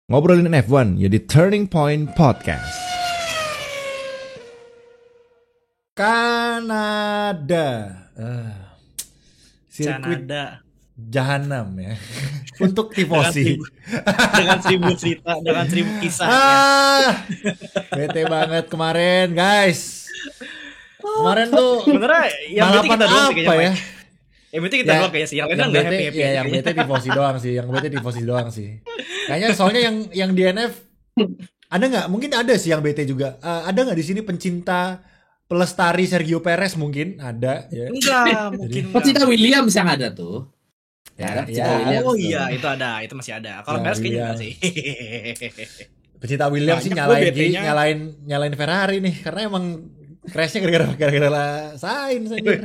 Ngobrolin F1 ya di Turning Point Podcast. Kanada, sirkuit jahanam ya untuk tifosi. Dengan 1000 cerita, dengan 1000 kisah. Bete banget kemarin guys. Kemarin tuh sebenarnya yang bete kita doang apa ya? Yang bete kita doang kayaknya sih. Yang lain kan nggak happy. Ya yang bete tifosi doang sih. Yang bete tifosi doang sih. Kayaknya soalnya yang DNF ada nggak? Mungkin ada sih yang bete juga. Ada nggak di sini pencinta pelestari Sergio Perez mungkin ada ya. Enggak, mungkin pencinta Williams yang ada tuh. Ya. Oh iya, itu ada, itu masih ada. Kalau Perez kayaknya enggak sih. Pencinta Williams sih nyalain Ferrari nih karena emang crashnya gara-gara Sainz aja.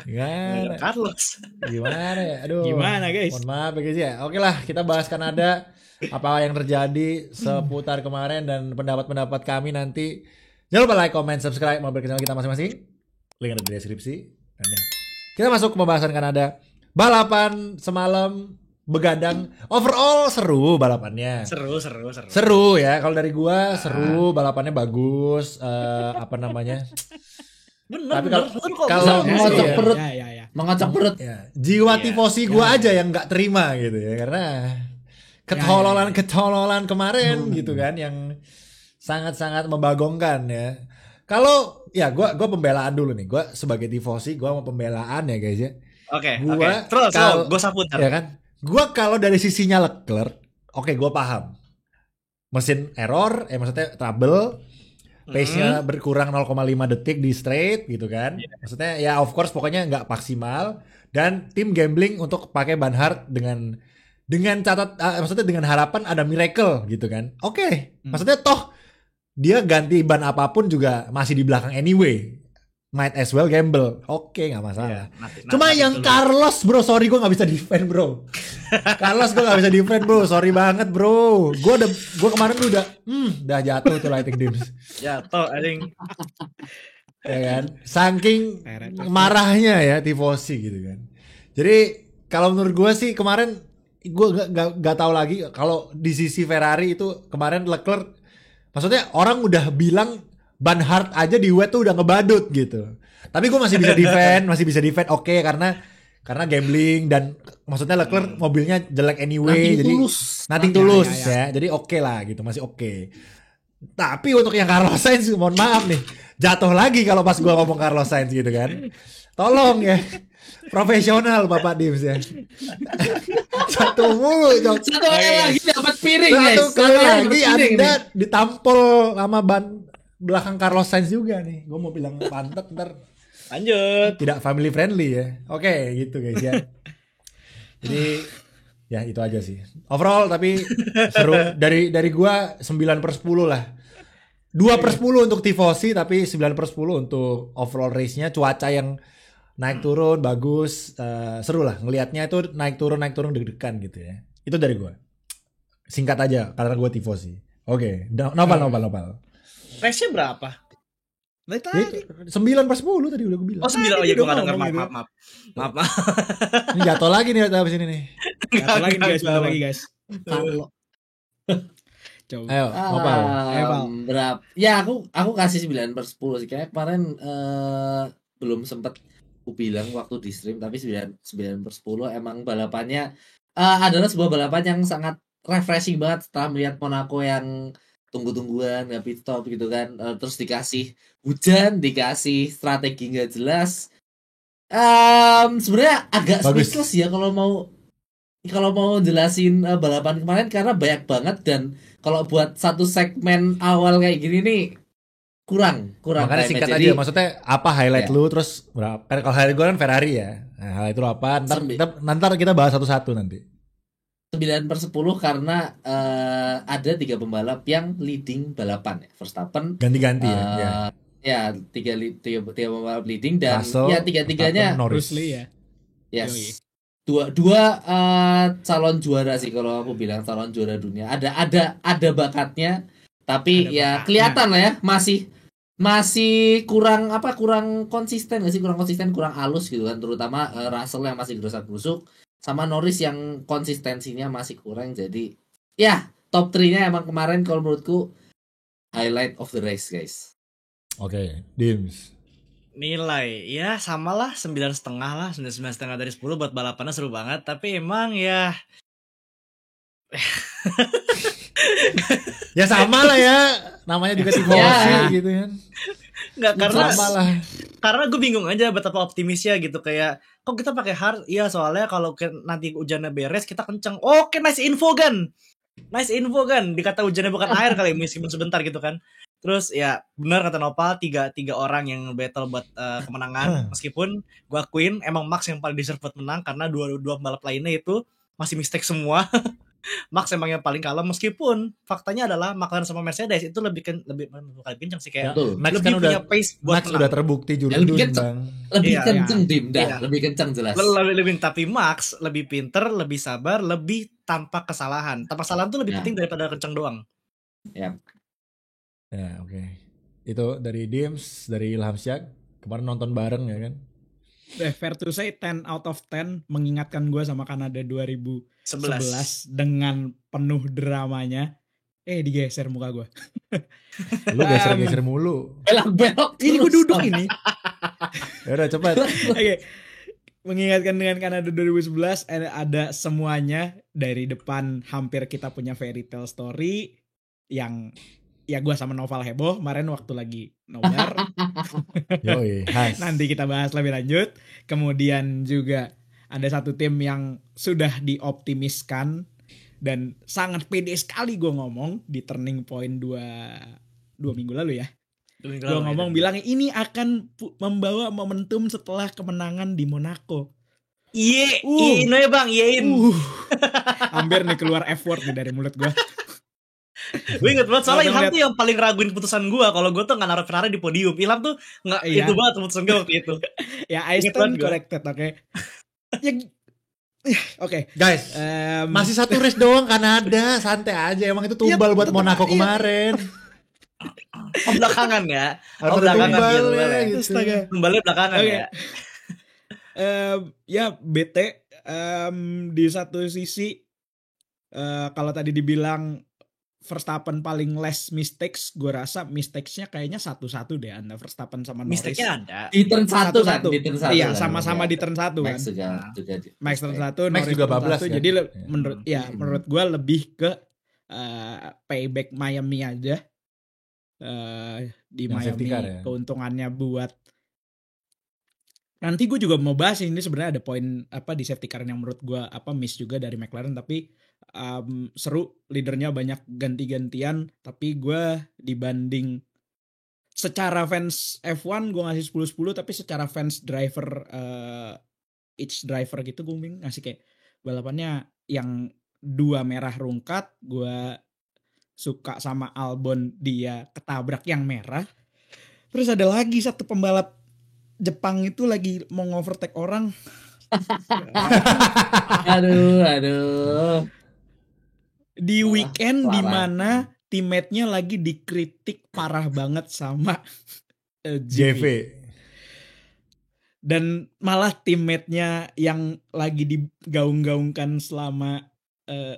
Gimana Carlos? Gimana ya? Aduh. Gimana guys? Mohon maaf ya guys ya. Oke lah, kita bahas Kanada. Apa yang terjadi seputar kemarin dan pendapat-pendapat kami nanti. Jangan lupa like, comment, subscribe, mampir ke channel kita masing-masing. Link ada di deskripsi. Kita masuk ke pembahasan Kanada. Balapan semalam begadang. Overall seru balapannya. Seru ya. Kalau dari gua seru, balapannya bagus. Apa namanya? Bener. Tapi kalau mengocok perut. Ya, jiwa tifosi gua aja yang nggak terima gitu ya, karena ketololan kemarin gitu kan, yang sangat-sangat membagongkan ya. Kalau ya gua pembelaan dulu nih. Gua sebagai tifosi gua mau pembelaan ya guys ya. Oke. Terus gua saputar. Ya kan? Gua kalau dari sisinya Leclerc, oke, gua paham. Mesin error, maksudnya trouble, pace-nya berkurang 0,5 detik di straight gitu kan. Maksudnya ya of course pokoknya nggak maksimal, dan tim gambling untuk pakai ban hard dengan maksudnya dengan harapan ada miracle gitu kan. Oke. Maksudnya toh dia ganti ban apapun juga masih di belakang anyway. Might as well gamble. Oke, nggak masalah. Cuma yang Carlos bro, sorry gue nggak bisa defend bro. Carlos gue nggak bisa defend bro, sorry banget bro. Gue kemarin udah jatuh tuh lighting dims. Jatuh, anjing. Ya kan, saking marahnya ya tifosi gitu kan. Jadi kalau menurut gue sih kemarin gue gak tahu lagi kalau di sisi Ferrari itu kemarin Leclerc, maksudnya orang udah bilang ban hard aja di wet tuh udah ngebadut gitu. Tapi gue masih bisa defend, oke, karena gambling, dan maksudnya Leclerc mobilnya jelek anyway, nothing tulus ya. Jadi oke lah gitu, masih oke. Tapi untuk yang Carlos Sainz, mohon maaf nih, jatuh lagi kalau pas gue ngomong Carlos Sainz gitu kan. Tolong ya, profesional Bapak Dims ya. Satu mulu, satu kali lagi dapat piring guys. Satu kali lagi Anda ditampol sama ban belakang Carlos Sainz juga nih. Gue mau bilang pantat ntar lanjut. Tidak family friendly ya. Oke, gitu guys ya. Jadi ya itu aja sih. Overall tapi seru. Dari gua 9/10 lah. 2/10 untuk tifosi, tapi 9/10 untuk overall race-nya. Cuaca yang naik turun bagus, seru lah ngelihatnya, itu naik turun deg-degan gitu ya. Itu dari gua. Singkat aja karena gua tifosi. Oke, Nopal. Race-nya berapa? Tadi 9/10 tadi udah gue bilang. Oh 9, oh ya gue gak denger, maaf. Ini jatuh lagi nih abis ini nih. Jatuh lagi guys. Kalau coba. Ayo, Nopal. Berapa? Ya aku kasih 9/10 sih. Kayak kemarin belum sempat aku bilang waktu di stream, tapi 9/10 emang balapannya adalah sebuah balapan yang sangat refreshing banget setelah melihat Monaco yang tunggu-tungguan nggak pit stop gitu kan, terus dikasih hujan, dikasih strategi nggak jelas. Sebenarnya agak speechless ya kalau mau jelasin balapan kemarin, karena banyak banget, dan kalau buat satu segmen awal kayak gini nih kurang. Makanya singkat aja, maksudnya apa highlight lu, terus berapa? Kan kalau highlight gue kan Ferrari ya. Nah, highlight lu apa? Ntar kita bahas satu-satu nanti. 9/10 karena ada 3 pembalap yang leading balapan ya. Verstappen ganti-ganti ya 3 pembalap leading, dan Russell, ya 3-3-nya Bruce Lee ya. Yes. Dua calon juara sih kalau aku bilang, calon juara dunia. Ada bakatnya, tapi ya kelihatan lah ya masih kurang konsisten nggak sih, kurang halus gitu kan, terutama Russell yang masih gerusak-gerusuk, sama Norris yang konsistensinya masih kurang. Jadi ya top 3-nya emang kemarin kalau menurutku highlight of the race guys. Oke, Dims. Nilai ya samalah 9,5 lah, 9,5 dari 10 buat balapannya seru banget, tapi emang ya Ya sama lah ya, namanya juga tifosi gitu kan. nggak Sama lah. karena gue bingung aja betapa optimisnya gitu, kayak kok kita pakai hard, iya soalnya kalau nanti hujannya beres kita kenceng. Oke, nice info kan, dikata hujannya bukan air kali meskipun sebentar gitu kan. Terus ya benar kata Nopal, tiga orang yang battle buat kemenangan, meskipun gue akuin emang Max yang paling deserve buat menang karena dua pembalap lainnya itu masih mistake semua. Max emang yang paling kalem, meskipun faktanya adalah McLaren sama Mercedes itu lebih kencang sih, kayak Max lebih kan punya pace buat Max menang. udah terbukti jurus Lebih kenceng. Bang. Lebih Iya, kenceng Dim, iya. lebih kenceng jelas. Lebih, tapi Max lebih pinter, lebih sabar, lebih tanpa kesalahan. Tanpa kesalahan tuh lebih Ya. penting daripada kencang doang. Ya. Ya, oke. Itu dari Dims, dari Ilham Syak. Kemarin nonton bareng ya kan. Fair to say 10 out of 10 mengingatkan gue sama Kanada 2011 11. dengan penuh dramanya. Digeser muka gue. Lu geser-geser mulu. Belok-belok. Ini gue duduk ini. Ya udah cepat. Oke. Mengingatkan dengan Kanada 2011 ada semuanya dari depan, hampir kita punya fairy tale story yang ya gue sama Noval heboh kemarin waktu lagi nobar. Yoi, khas. Nanti kita bahas lebih lanjut. Kemudian juga ada satu tim yang sudah dioptimiskan dan sangat pede sekali gue ngomong di turning point 2 minggu lalu ya. Gue ngomong bilang ini akan membawa momentum setelah kemenangan di Monaco. Iya ya bang, iyain. Hampir nih keluar F-word nih dari mulut gue. Gue inget banget soalnya Ilham tuh yang paling raguin keputusan gue. Kalau gue tuh nggak naruh Ferrari di podium, Ilham tuh nggak itu banget keputusan gue waktu itu. Ya I stand corrected, oke. Oke. Guys, masih satu race doang Kanada, santai aja. Emang itu tumbal buat Monaco kemarin. Belakangan ya. Belakangan gitu. Tumbalnya belakangan ya. Ya bete di satu sisi kalau tadi dibilang Verstappen paling less mistakes, gue rasa mistakesnya kayaknya satu-satu deh antara Verstappen sama Norris. Mistakesnya ada. Di turn 1 kan, di turn 1. Iya, sama-sama di turn 1 kan. Max turn 1, Max Norris juga turn bablas 1. kan? Jadi menurut gue lebih ke payback Miami aja. Di yang Miami car, ya? keuntungannya buat nanti gue juga mau bahas ini sebenarnya ada poin di safety car yang menurut gue miss juga dari McLaren, tapi seru, leadernya banyak ganti-gantian, tapi gue dibanding secara fans F1 gue ngasih 10-10, tapi secara fans driver each driver gitu gue ngasih kayak balapannya yang 2 merah rungkat. Gue suka sama Albon, dia ketabrak yang merah. Terus ada lagi satu pembalap Jepang itu lagi mau overtake orang. Aduh. Di weekend di mana teammate-nya lagi dikritik parah banget sama JV. Dan malah teammate-nya yang lagi digaung-gaungkan selama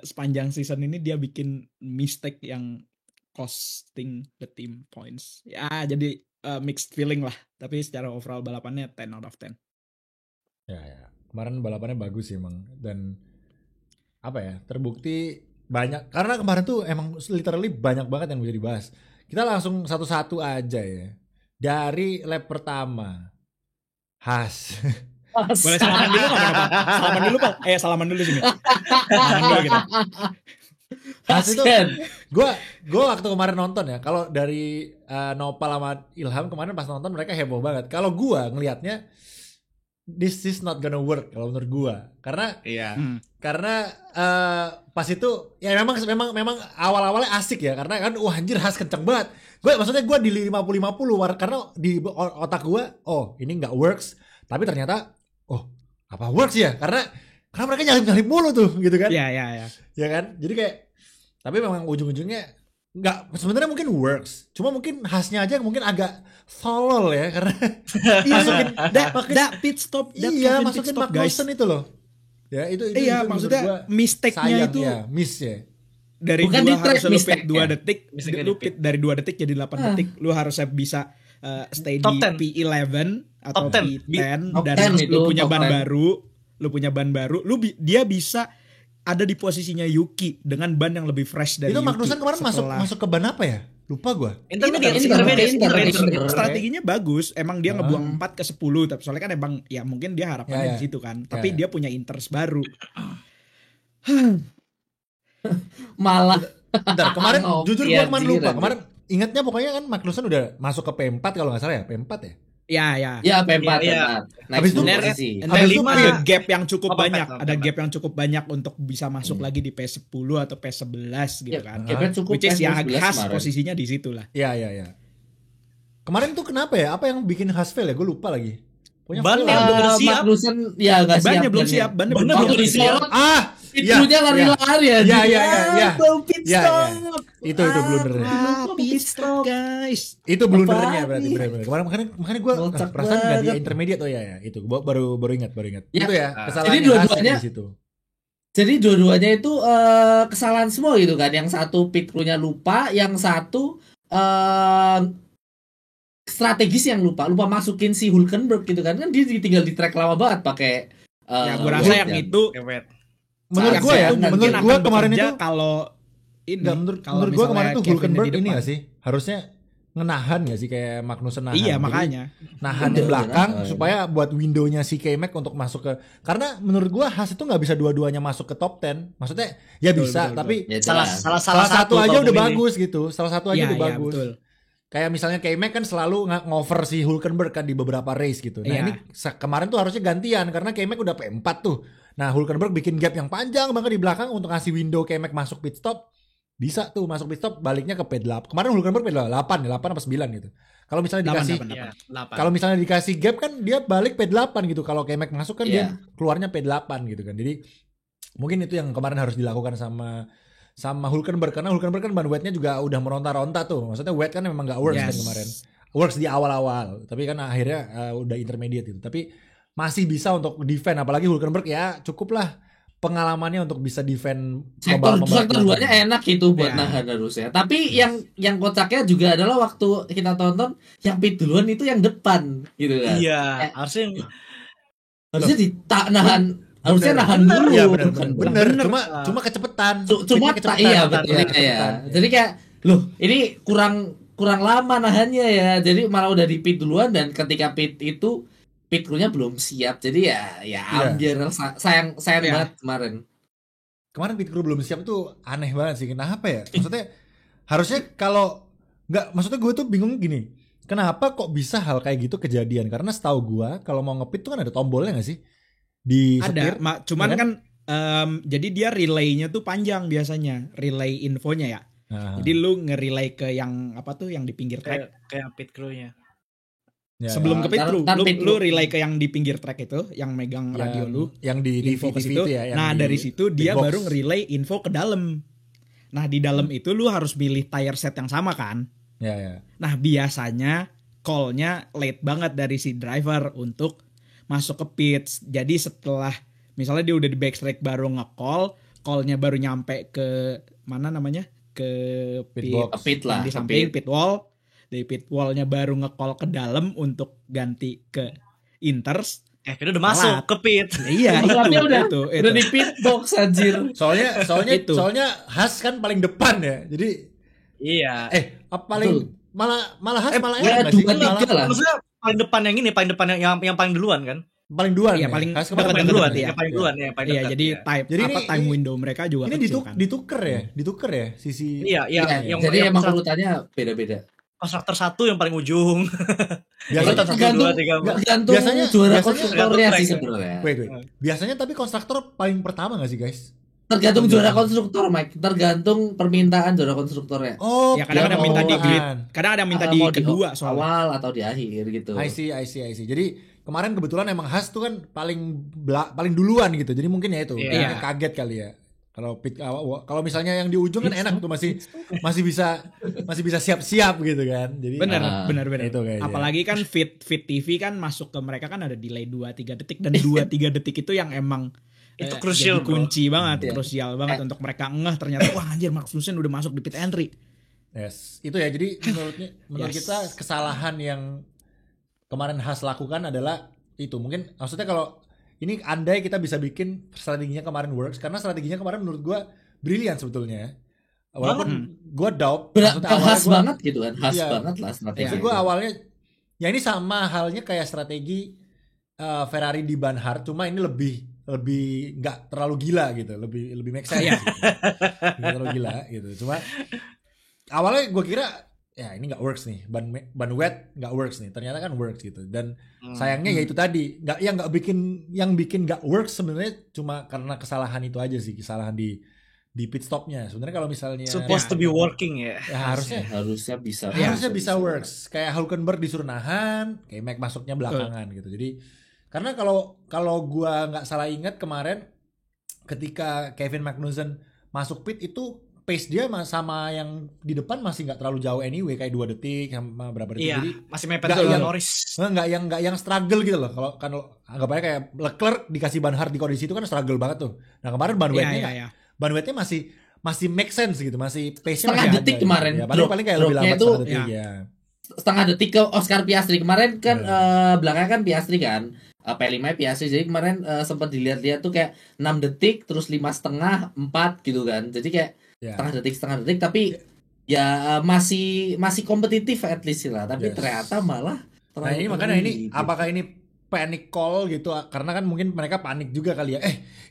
sepanjang season ini dia bikin mistake yang costing the team points. Ya jadi mixed feeling lah. Tapi secara overall balapannya 10 out of 10. Ya. Kemarin balapannya bagus sih emang. Dan terbukti banyak. Karena kemarin tuh emang literally banyak banget yang bisa dibahas. Kita langsung satu-satu aja ya. Dari lap pertama. Haas. Boleh salaman dulu gak apa-apa? Salaman dulu Pak. Salaman dulu sini. Salaman dulu kita. Haas itu gue waktu kemarin nonton ya, kalau dari Nopal sama Ilham kemarin pas nonton mereka heboh banget. Kalau gue ngelihatnya this is not gonna work kalau menurut gue, karena pas itu ya memang awal-awalnya asik ya, karena kan anjir Haas kenceng banget. Maksudnya gue di 50-50 karena di otak gue ini nggak works, tapi ternyata apa works ya, karena mereka nyalip mulu tuh gitu kan. Iya. Ya kan? Jadi kayak tapi memang ujung-ujungnya nggak, sebenarnya mungkin works. Cuma mungkin khasnya aja mungkin agak tolol ya, karena masukin that pit stop, masukin Magnussen itu loh. Ya itu maksudnya mistake-nya itu ya, miss ya. dari Bukan 2 di harus track lu mistake pit 2 ya? detik, Mistake-nya lu di pit. pit dari 2 detik jadi 8 detik, lu harusnya bisa stay Top di 10. P11 atau Top 10. P10 Top dan 10 itu, lu punya top ban 10. baru, dia bisa ada di posisinya Yuki dengan ban yang lebih fresh dari Itu Yuki. Magnussen kemarin masuk ke ban apa ya? Lupa gua. Intermediate. Strateginya bagus, emang dia ngebuang 4 ke 10, tapi soalnya kan emang ya mungkin dia harapannya Ya, ya. di situ kan, tapi dia punya inters baru. Malah Bentar, kemarin jujur Iya, gua kemarin anjir, lupa. anjir. Kemarin ingatnya pokoknya kan Magnussen udah masuk ke P4 kalau nggak salah ya, P4 ya. Ya. ya P4 Iya. naik Habis itu- 10 posisi. And Habis then itu ada pit. gap yang cukup Apa, banyak, Pat? ada gap yang cukup banyak untuk bisa masuk lagi di P10 atau P11 gitu Ya, kan. gapnya cukup Which is ya P11 khas kemarin. posisinya di situ lah. Iya. Kemarin tuh kenapa ya? Apa yang bikin khas fail ya? Gue lupa lagi. Pokoknya Ban fail yang ya. udah siap. Magnussen ya nggak siap. Bannya belum bannya. siap, bannya Bannya belum Waktu belum di siap. slot, Ah, pintunya lari-lari ya. Iya. Pit Ya, stop. Itu blundernya. pit stop guys. Itu blundernya berarti benar-benar. Kemarin makanya gue Kocak perasaan ganti banget. intermediate ya. Itu gua baru ingat. Ya. Itu ya kesalahan Jadi dua-duanya- di situ. Jadi dua-duanya itu kesalahan semua gitu kan. Yang satu pit crew-nya lupa, yang satu strategis yang lupa masukin si Hulkenberg gitu kan. Kan dia tinggal di track lama banget pakai Ya gue rasa yang itu Menurut Sangat gue ya, siap. mungkin menurut akan gue kemarin bekerja itu kalau ini enggak, menurut kalau gue kemarin misalnya tuh Kevin Hulkenberg di ini depan. gak sih? Harusnya ngenahan gak sih kayak Magnussen nahan. Iya Jadi, makanya. nahan di Udah belakang nahan. supaya buat windownya si K-Mac untuk masuk ke, karena menurut gua Haas itu nggak bisa dua-duanya masuk ke top 10. Maksudnya ya Betul, bisa, betul, tapi Ya, Salah salah satu aja kalau udah memilih. bagus gitu. Salah satu aja Iya, udah iya, bagus. betul. Kayak misalnya K-Mac kan selalu ngover si Hulkenberg kan di beberapa race gitu. Nah Iya. ini kemarin tuh harusnya gantian karena K-Mac udah P4 tuh. Nah Hulkenberg bikin gap yang panjang banget di belakang untuk ngasih window K-Mac masuk pit stop. Bisa tuh masuk pit stop baliknya ke P8. Kemarin Hulkenberg P8 ya, 8 apa 9 gitu. Kalau misalnya dikasih kalau misalnya dikasih gap kan dia balik P8 gitu. Kalau K-Mac masuk kan dia keluarnya P8 gitu kan. Jadi mungkin itu yang kemarin harus dilakukan sama Hulkenberg, karena Hulkenberg kan ban wetnya juga udah meronta-ronta tuh. Maksudnya wet kan memang gak works kan kemarin. Works di awal-awal, tapi kan akhirnya udah intermediate gitu. Tapi masih bisa untuk defend, apalagi Hulkenberg ya cukup lah pengalamannya untuk bisa defend sektor pembalap-pembalap. duanya enak itu buat Ya. nahan harusnya. Tapi yang kocaknya juga adalah waktu kita tonton yang pit duluan itu yang depan gitu kan. Iya, harusnya Harusnya nahan harusnya nahan dulu. Iya bukan bener. bener. Cuma kecepatan. Cuma Speednya iya kecepatan. betul Iya, ya. kecepatan. Jadi kayak loh ini kurang lama nahannya ya. Jadi malah udah di pit duluan dan ketika pit itu pit crew-nya belum siap. Jadi ya ambiar sayang Iya. banget kemarin. Kemarin pit crew belum siap tuh aneh banget sih. Kenapa ya? Maksudnya harusnya kalau nggak, maksudnya gue tuh bingung gini. Kenapa kok bisa hal kayak gitu kejadian? Karena setahu gue kalau mau ngepit tuh kan ada tombolnya nggak sih? Di setir. Cuman ya kan jadi dia relay-nya tuh panjang biasanya, relay infonya ya. Nah, Jadi lu nge-relay ke yang apa tuh yang di pinggir track. kayak pit crew-nya. ya, Sebelum ke pit crew, Ntar pit lu crew. relay ke yang di pinggir track itu, yang megang radio lu. yang di Info TV ke situ. itu ya. yang Nah, di dari situ dia box. baru nge-relay info ke dalam. Nah, di dalam itu lu harus pilih tire set yang sama kan? Ya. Nah, biasanya call-nya late banget dari si driver untuk masuk ke pits. Jadi setelah misalnya dia udah di backtrack baru nge-call, call-nya baru nyampe ke mana namanya? Ke Pit box. Pit lah, yang di ke samping pit. pit wall. Dari pit wall-nya baru nge-call ke dalam untuk ganti ke inters. Kevin udah masuk Telat. ke pit. Iya, Pembalapnya itu. udah di pit box anjir. Soalnya Itu. Haas kan paling depan ya. Jadi Iya. paling malah Haas malah ya, enak nggak sih? dua, Malah tiga lah. Maksudnya paling depan yang ini, paling depan yang paling duluan kan? paling duluan. Iya, ya? paling Haas dekat kemarin Paling paling duluan, ya. yang paling duluan ya, paling Iya, dekat, jadi ya. Jadi time ini- window mereka juga Ini kecil kan. ditukar ya sisi. Iya, Iya, yang jadi emang konstruktor urutannya beda-beda. satu yang paling ujung. Biasanya Satu, tergantung dua, tiga, empat. tergantung Biasanya- juara biasanya konstruktornya tergantung sih track, sebenarnya. Wait. Biasanya tapi konstruktor paling pertama gak sih guys? Tergantung juara konstruktor, Mike. Tergantung permintaan juara konstruktornya. Oh, Ya kadang ada yang minta di bukan. grid. Kadang ada yang minta di Mau kedua soalnya. awal atau di akhir gitu. I see. Jadi kemarin kebetulan emang Haas tuh kan paling duluan gitu. Jadi mungkin ya itu. Iya. Mungkin kaget kali ya. Kalau misalnya yang di ujung kan enak tuh masih bisa siap-siap gitu kan. Jadi Benar. itu kayaknya. Apalagi kan fit TV kan masuk ke mereka kan ada delay 2-3 detik dan 2-3 detik itu yang emang Itu Jadi crucial, bro. kunci banget, Iya. krusial banget untuk mereka ternyata wah anjir Magnussen udah masuk di pit entry. Yes, itu ya. Jadi menurut Yes. kita kesalahan yang kemarin Haas lakukan adalah itu. Mungkin maksudnya kalau ini andai kita bisa bikin strateginya kemarin works, karena strateginya kemarin menurut gua brilian sebetulnya ya. Walaupun gua doubt, maksudnya awalnya khas gua- banget gitu kan, khas Iya. banget lah strategi. maksud gua awalnya ya ini sama halnya kayak strategi Ferrari di Banhart, cuma ini lebih nggak terlalu gila gitu, lebih make sense. Gitu. Nggak terlalu gila gitu. Cuma awalnya gue kira ya ini nggak works nih, ban wet nggak works nih, ternyata kan works gitu. Dan sayangnya ya itu tadi nggak bikin nggak works sebenarnya cuma karena kesalahan itu aja sih, kesalahan di pit stopnya. Sebenarnya kalau misalnya Supposed to be working ya. ya harusnya bisa bisa works. Kayak Hulkenberg disuruh nahan, kayak Mac masuknya belakangan gitu. Jadi karena kalau gua nggak salah ingat kemarin ketika Kevin Magnussen masuk pit itu pace dia sama yang di depan masih nggak terlalu jauh anyway, kayak 2 detik sama berapa detik. Iya, Jadi masih mepet nggak sama yang- Norris. nggak yang struggle gitu loh. Kalau anggap aja kayak Leclerc dikasih ban hard di kondisi itu kan struggle banget tuh. Nah kemarin ban wetnya ban wetnya masih make sense gitu, masih pace-nya Setengah masih detik ada, kemarin, gitu. Ya, paling kayak lebih dropnya lambat itu, setengah detik ya. setengah detik ke Oscar Piastri kemarin kan. Iya. Belakangnya kan Piastri kan, P5 Piastri, jadi kemarin sempat dilihat-lihat tuh kayak 6 detik terus 5,5 4 gitu kan, jadi kayak Ya. setengah detik tapi ya masih kompetitif at least lah, tapi Yes. ternyata malah Nah ini makanya ini apakah ini panic call gitu, karena kan mungkin mereka panik juga kali ya.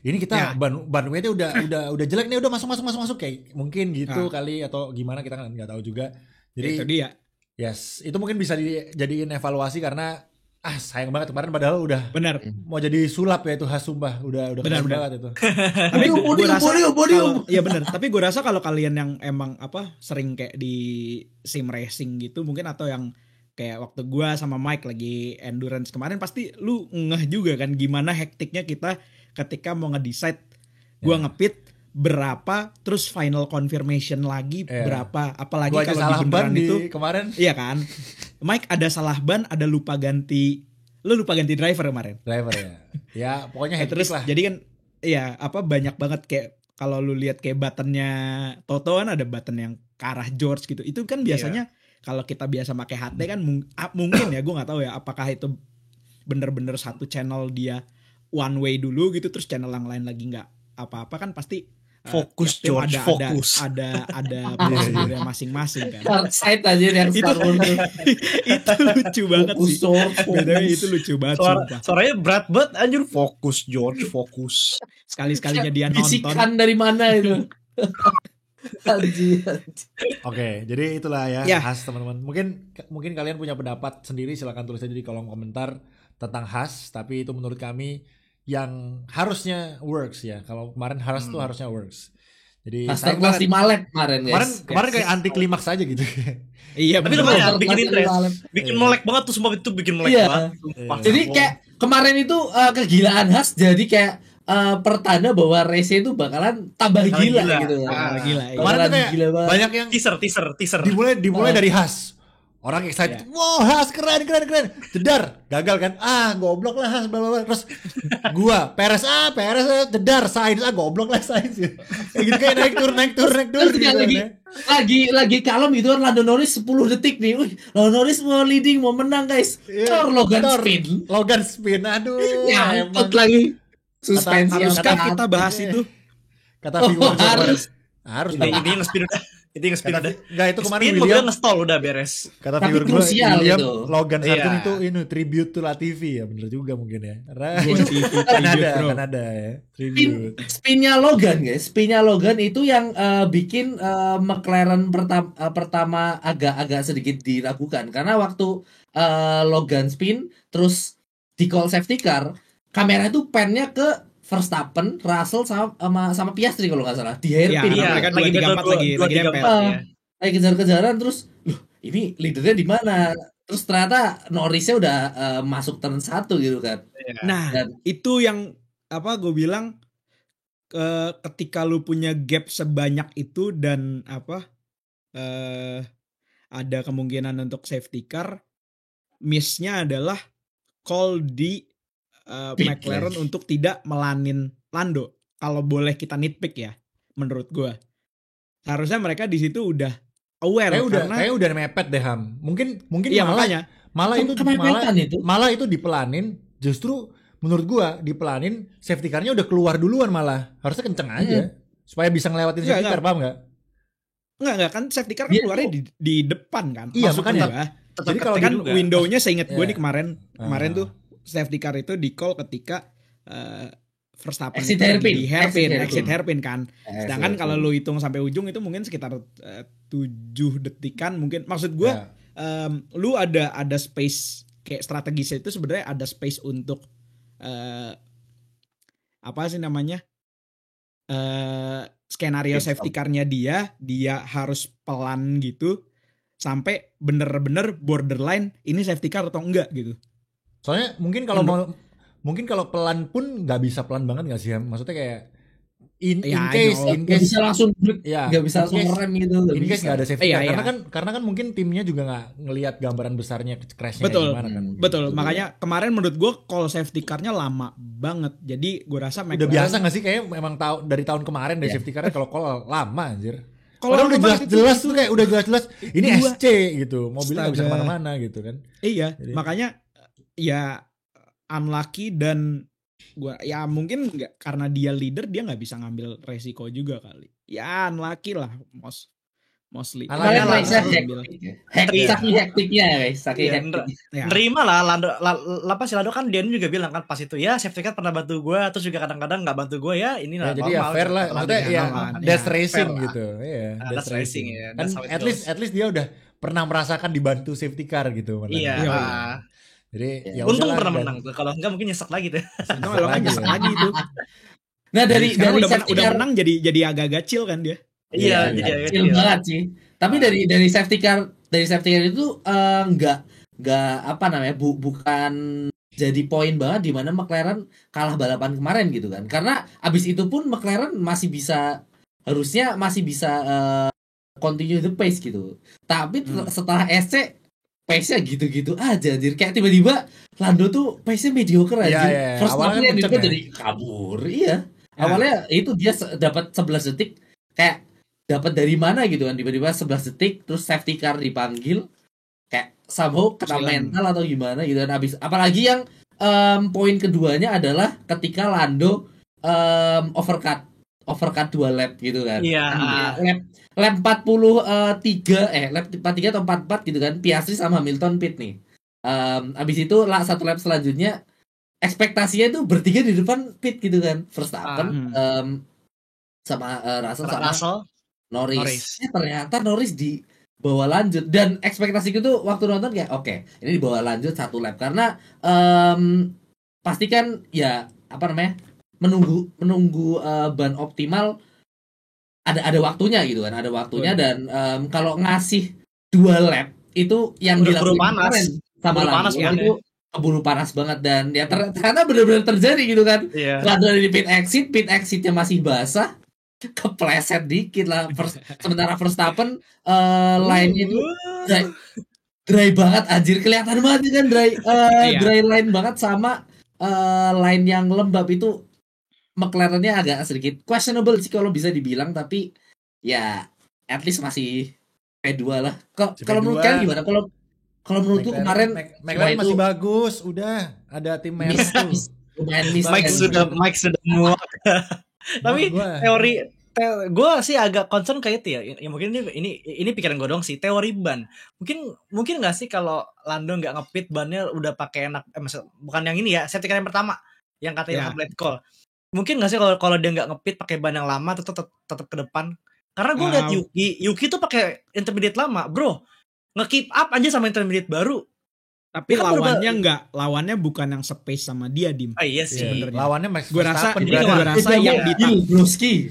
Ini kita ban wetnya udah jelek nih, udah masuk kayak mungkin gitu kali, atau gimana kita kan nggak tahu juga. Jadi Itu dia. yes, itu mungkin bisa dijadiin evaluasi karena sayang banget kemarin padahal udah Benar. mau jadi sulap ya itu Haas, sumpah udah Benar, keren benar. banget itu. Tapi gue rasa podium. iya benar. Tapi gue rasa kalau kalian yang emang sering kayak di sim racing gitu mungkin, atau yang kayak waktu gue sama Mike lagi endurance kemarin, pasti lu ngeh juga kan gimana hektiknya kita ketika mau nge-decide gue ngepit berapa, terus final confirmation lagi berapa, apalagi Gua aja kalau di salah ban beneran itu kemarin. iya kan, Mike ada salah ban, ada lupa ganti driver kemarin. Driver ya. Ya pokoknya hektik Terus lah. jadi kan iya banyak banget kayak kalau lu lihat kayak buttonnya Toto kan ada button yang ke arah George gitu. Itu kan biasanya kalau kita biasa pakai HT kan mungkin ya, gue nggak tahu ya apakah itu bener-bener satu channel dia one way dulu gitu, terus channel yang lain lagi nggak apa-apa kan, pasti Fokus, tiap tim George, fokus. ada prosedurnya masing-masing kan. Start side aja yang Itu- start dulu. Itu lucu banget Fokus, sih. George, Bedanya fokus. itu lucu banget sumpah. Suaranya berat banget anjir. Fokus George, fokus. Sekali-sekalinya dia nonton. Bisikan dari mana itu? Anjir. Oke, jadi itulah ya, Ya. Haas teman-teman. Mungkin kalian punya pendapat sendiri, silakan tulis aja di kolom komentar tentang Haas. Tapi itu menurut kami yang harusnya works ya. Kalau kemarin Haas tuh harusnya works. Jadi sayang Masterclass banget. di Malek kemarin guys. Kemarin kayak anti klimaks aja gitu. Iya Tapi bener. lumayan Masterclass bikin di interest. Malek. Bikin melek banget tuh, semua itu bikin melek Iya. banget. Sumpah. Jadi kayak kemarin itu kegilaan Haas jadi kayak pertanda bahwa race itu bakalan tambah Tambah gila gila. gitu. Gila. Iya. Kemarin tuh Beneran kayak gila banget. banyak yang teaser. dimulai dari Haas. Orang excited, wow Haas keren. Jedar, gagal kan? Goblok lah Haas, bla bla bla. Terus gua Perez jedar, Sainz goblok lah Sainz. Kayak gitu kayak naik tur Terus gitu dia kan, lagi kalem gitu kan, Lando Norris 10 detik nih. Wih, Lando Norris mau leading, mau menang guys. Iya, Logan Thor, spin. Logan spin, aduh. Nyangkut emang. lagi. Suspensi yang Haruskah sangat- kita bahas itu? Kata viewer harus Ini nge-spin udah. Itu nge-spin udah. Enggak, itu kemarin Spin mobilnya William nge-stall udah beres. kata Tapi viewer gue krusial William gitu. Logan Sargent Iya. itu ini tribute to Latifi ya, bener juga mungkin ya. Karena Tribute, bro. Kanada ya, tribute. Spinnya Logan guys, spinnya Logan itu yang bikin McLaren pertama agak sedikit diragukan, karena waktu Logan spin terus di call safety car, kamera itu pannya ke Verstappen, Russell sama Piastri kalau nggak salah di hairpin. Iya, mereka dua, tiga, empat lagi nempel. Lagi kejar-kejaran terus, loh ini leadernya di mana? Terus ternyata Norrisnya udah masuk turn 1 gitu kan. Nah, Dan- itu yang gue bilang, ketika lu punya gap sebanyak itu dan ada kemungkinan untuk safety car, miss-nya adalah call di Pit McLaren lane. untuk tidak melanin Lando, kalau boleh kita nitpick ya, menurut gue harusnya mereka di situ udah aware Kayak udah mepet deh Ham. Mungkin iya makanya malah itu dipelanin, justru menurut gua dipelanin safety car-nya udah keluar duluan, malah harusnya kenceng aja supaya bisa ngelewatin safety car, paham nggak? Enggak kan safety car kan keluarnya di depan kan. Iya, makanya. Jadi kalau kan window-nya seingat gue nih kemarin tuh safety car itu di call ketika Verstappen exit hairpin kan. Sedangkan kalau lu hitung sampai ujung itu mungkin sekitar 7 detikan mungkin. Maksud gue lu ada space kayak strategisnya itu sebenarnya ada space untuk apa sih namanya? Skenario safety car-nya dia harus pelan gitu sampai bener-bener borderline ini safety car atau enggak gitu. Soalnya mungkin kalau pelan pun nggak bisa pelan banget nggak sih? Maksudnya kayak in case nggak bisa langsung ngerem gitu. In case nggak ada safety car, karena kan mungkin timnya juga nggak ngelihat gambaran besarnya crashnya gimana kan. Betul. Makanya kemarin menurut gue call safety car-nya lama banget. Jadi gue rasa udah biasa nggak sih, kayak memang dari tahun kemarin dari safety car-nya kalau call lama anjir. Kalau udah jelas tuh kayak udah jelas ini SC gitu, mobilnya nggak bisa kemana-mana gitu kan. Iya, makanya ya unlucky dan gua ya mungkin nggak karena dia leader dia nggak bisa ngambil resiko juga kali. Ya unlucky lah mostly. Hektiknya guys. Nerima lah Lando kan dia juga bilang kan pas itu ya safety car pernah bantu gue, terus juga kadang-kadang nggak bantu gue ya ini lah. Jadi ya fair lah, maksudnya ya that's racing gitu. Iya, that's racing ya. Kan at least dia udah pernah merasakan dibantu safety car gitu. Iya. Jadi ya untung pernah menang tuh, kalau enggak mungkin nyesek lagi tuh. Nyesek lagi tuh. Nah dari udah menang jadi agak-agak chill kan dia. Iya, jadi chill banget sih. Tapi dari safety car itu enggak apa namanya bukan jadi poin banget di mana McLaren kalah balapan kemarin gitu kan. Karena abis itu pun McLaren harusnya masih bisa continue the pace gitu. Tapi setelah SC pace-nya gitu-gitu aja anjir. Kayak tiba-tiba Lando tuh pace-nya mediocre aja. First awalnya kan jadi kabur. Iya. Awalnya itu dia dapat 11 detik kayak dapat dari mana gitu kan, tiba-tiba 11 detik terus safety car dipanggil kayak somehow kena mental atau gimana gitu kan. Habis apalagi yang poin keduanya adalah ketika Lando overcut 2 lap gitu kan. Lap 43 lap 43 atau 44 gitu kan, Piastri sama Hamilton pit nih. Abis itu satu lap selanjutnya ekspektasinya itu bertiga di depan pit gitu kan, Verstappen sama Russell sama Norris. Ternyata Norris dibawa lanjut dan ekspektasiku tuh waktu nonton kayak oke, ini dibawa lanjut 1 lap karena pasti kan ya apa namanya menunggu ban optimal ada waktunya gitu kan, ada waktunya. Dan kalau ngasih 2 lap itu yang dilakukan kemarin sama Lando itu keburu panas banget dan ya ternyata benar-benar terjadi gitu kan. Lando di pit exitnya masih basah, kepleset dikit lah. Sementara Verstappen line itu dry banget anjir, kelihatan banget kan dry line banget sama line yang lembab itu. McLaren-nya agak sedikit questionable sih kalau bisa dibilang, tapi ya at least masih P2 lah. Kalau menurut kalian gimana? Kalau menurutku kemarin McLaren masih bagus, udah ada tim merah tuh. Mike sudah muak. Tapi teori gue sih agak concern kayak itu ya. Ya mungkin ini pikiran gue dong sih, teori ban. Mungkin nggak sih kalau Lando nggak ngepit bannya udah pakai enak, bukan yang ini ya, safety car yang pertama yang katanya late call. Mungkin nggak sih kalau dia nggak ngepit pakai ban yang lama tetap ke depan. Karena gue lihat Yuki tuh pakai intermediate lama, bro, nge-keep up aja sama intermediate baru. Tapi lawannya bukan yang space sama dia, Dim. Iya sih. Sebenarnya. Lawannya gue rasa yang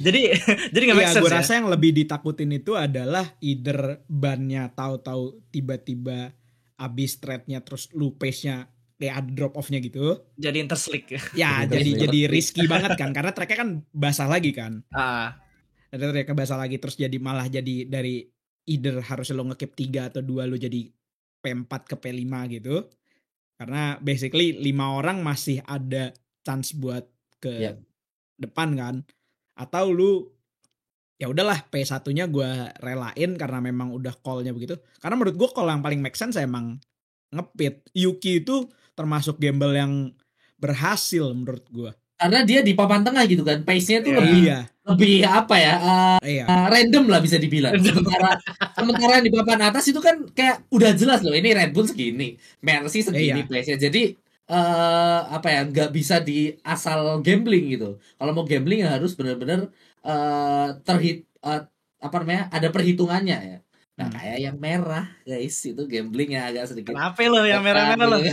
jadi nggak make sense. Gue rasa yang lebih ditakutin itu adalah either bannya tahu-tahu tiba-tiba abis threadnya terus lu pace-nya kayak ada drop off-nya gitu. Jadi interslick. Ya, jadi risky banget kan karena track-nya kan basah lagi kan. Ada track-nya basah lagi terus malah jadi dari either harus lo nge-keep 3 atau 2 lo jadi P4 ke P5 gitu. Karena basically 5 orang masih ada chance buat ke depan kan, atau lu ya udahlah P1-nya gue relain karena memang udah call-nya begitu. Karena menurut gue call yang paling make sense emang ngepit. Yuki itu termasuk gamble yang berhasil menurut gue. Karena dia di papan tengah gitu kan, pace-nya tuh Iya. lebih apa ya? Iya. Random lah bisa dibilang. Sementara di papan atas itu kan kayak udah jelas loh, ini Red Bull segini, Mercy segini pace-nya. Jadi apa ya, nggak bisa di asal gambling gitu. Kalau mau gambling ya harus benar-benar apa namanya, ada perhitungannya ya. Nah kayak yang merah guys, itu gamblingnya agak sedikit. Kenapa lo yang merah-merah lo?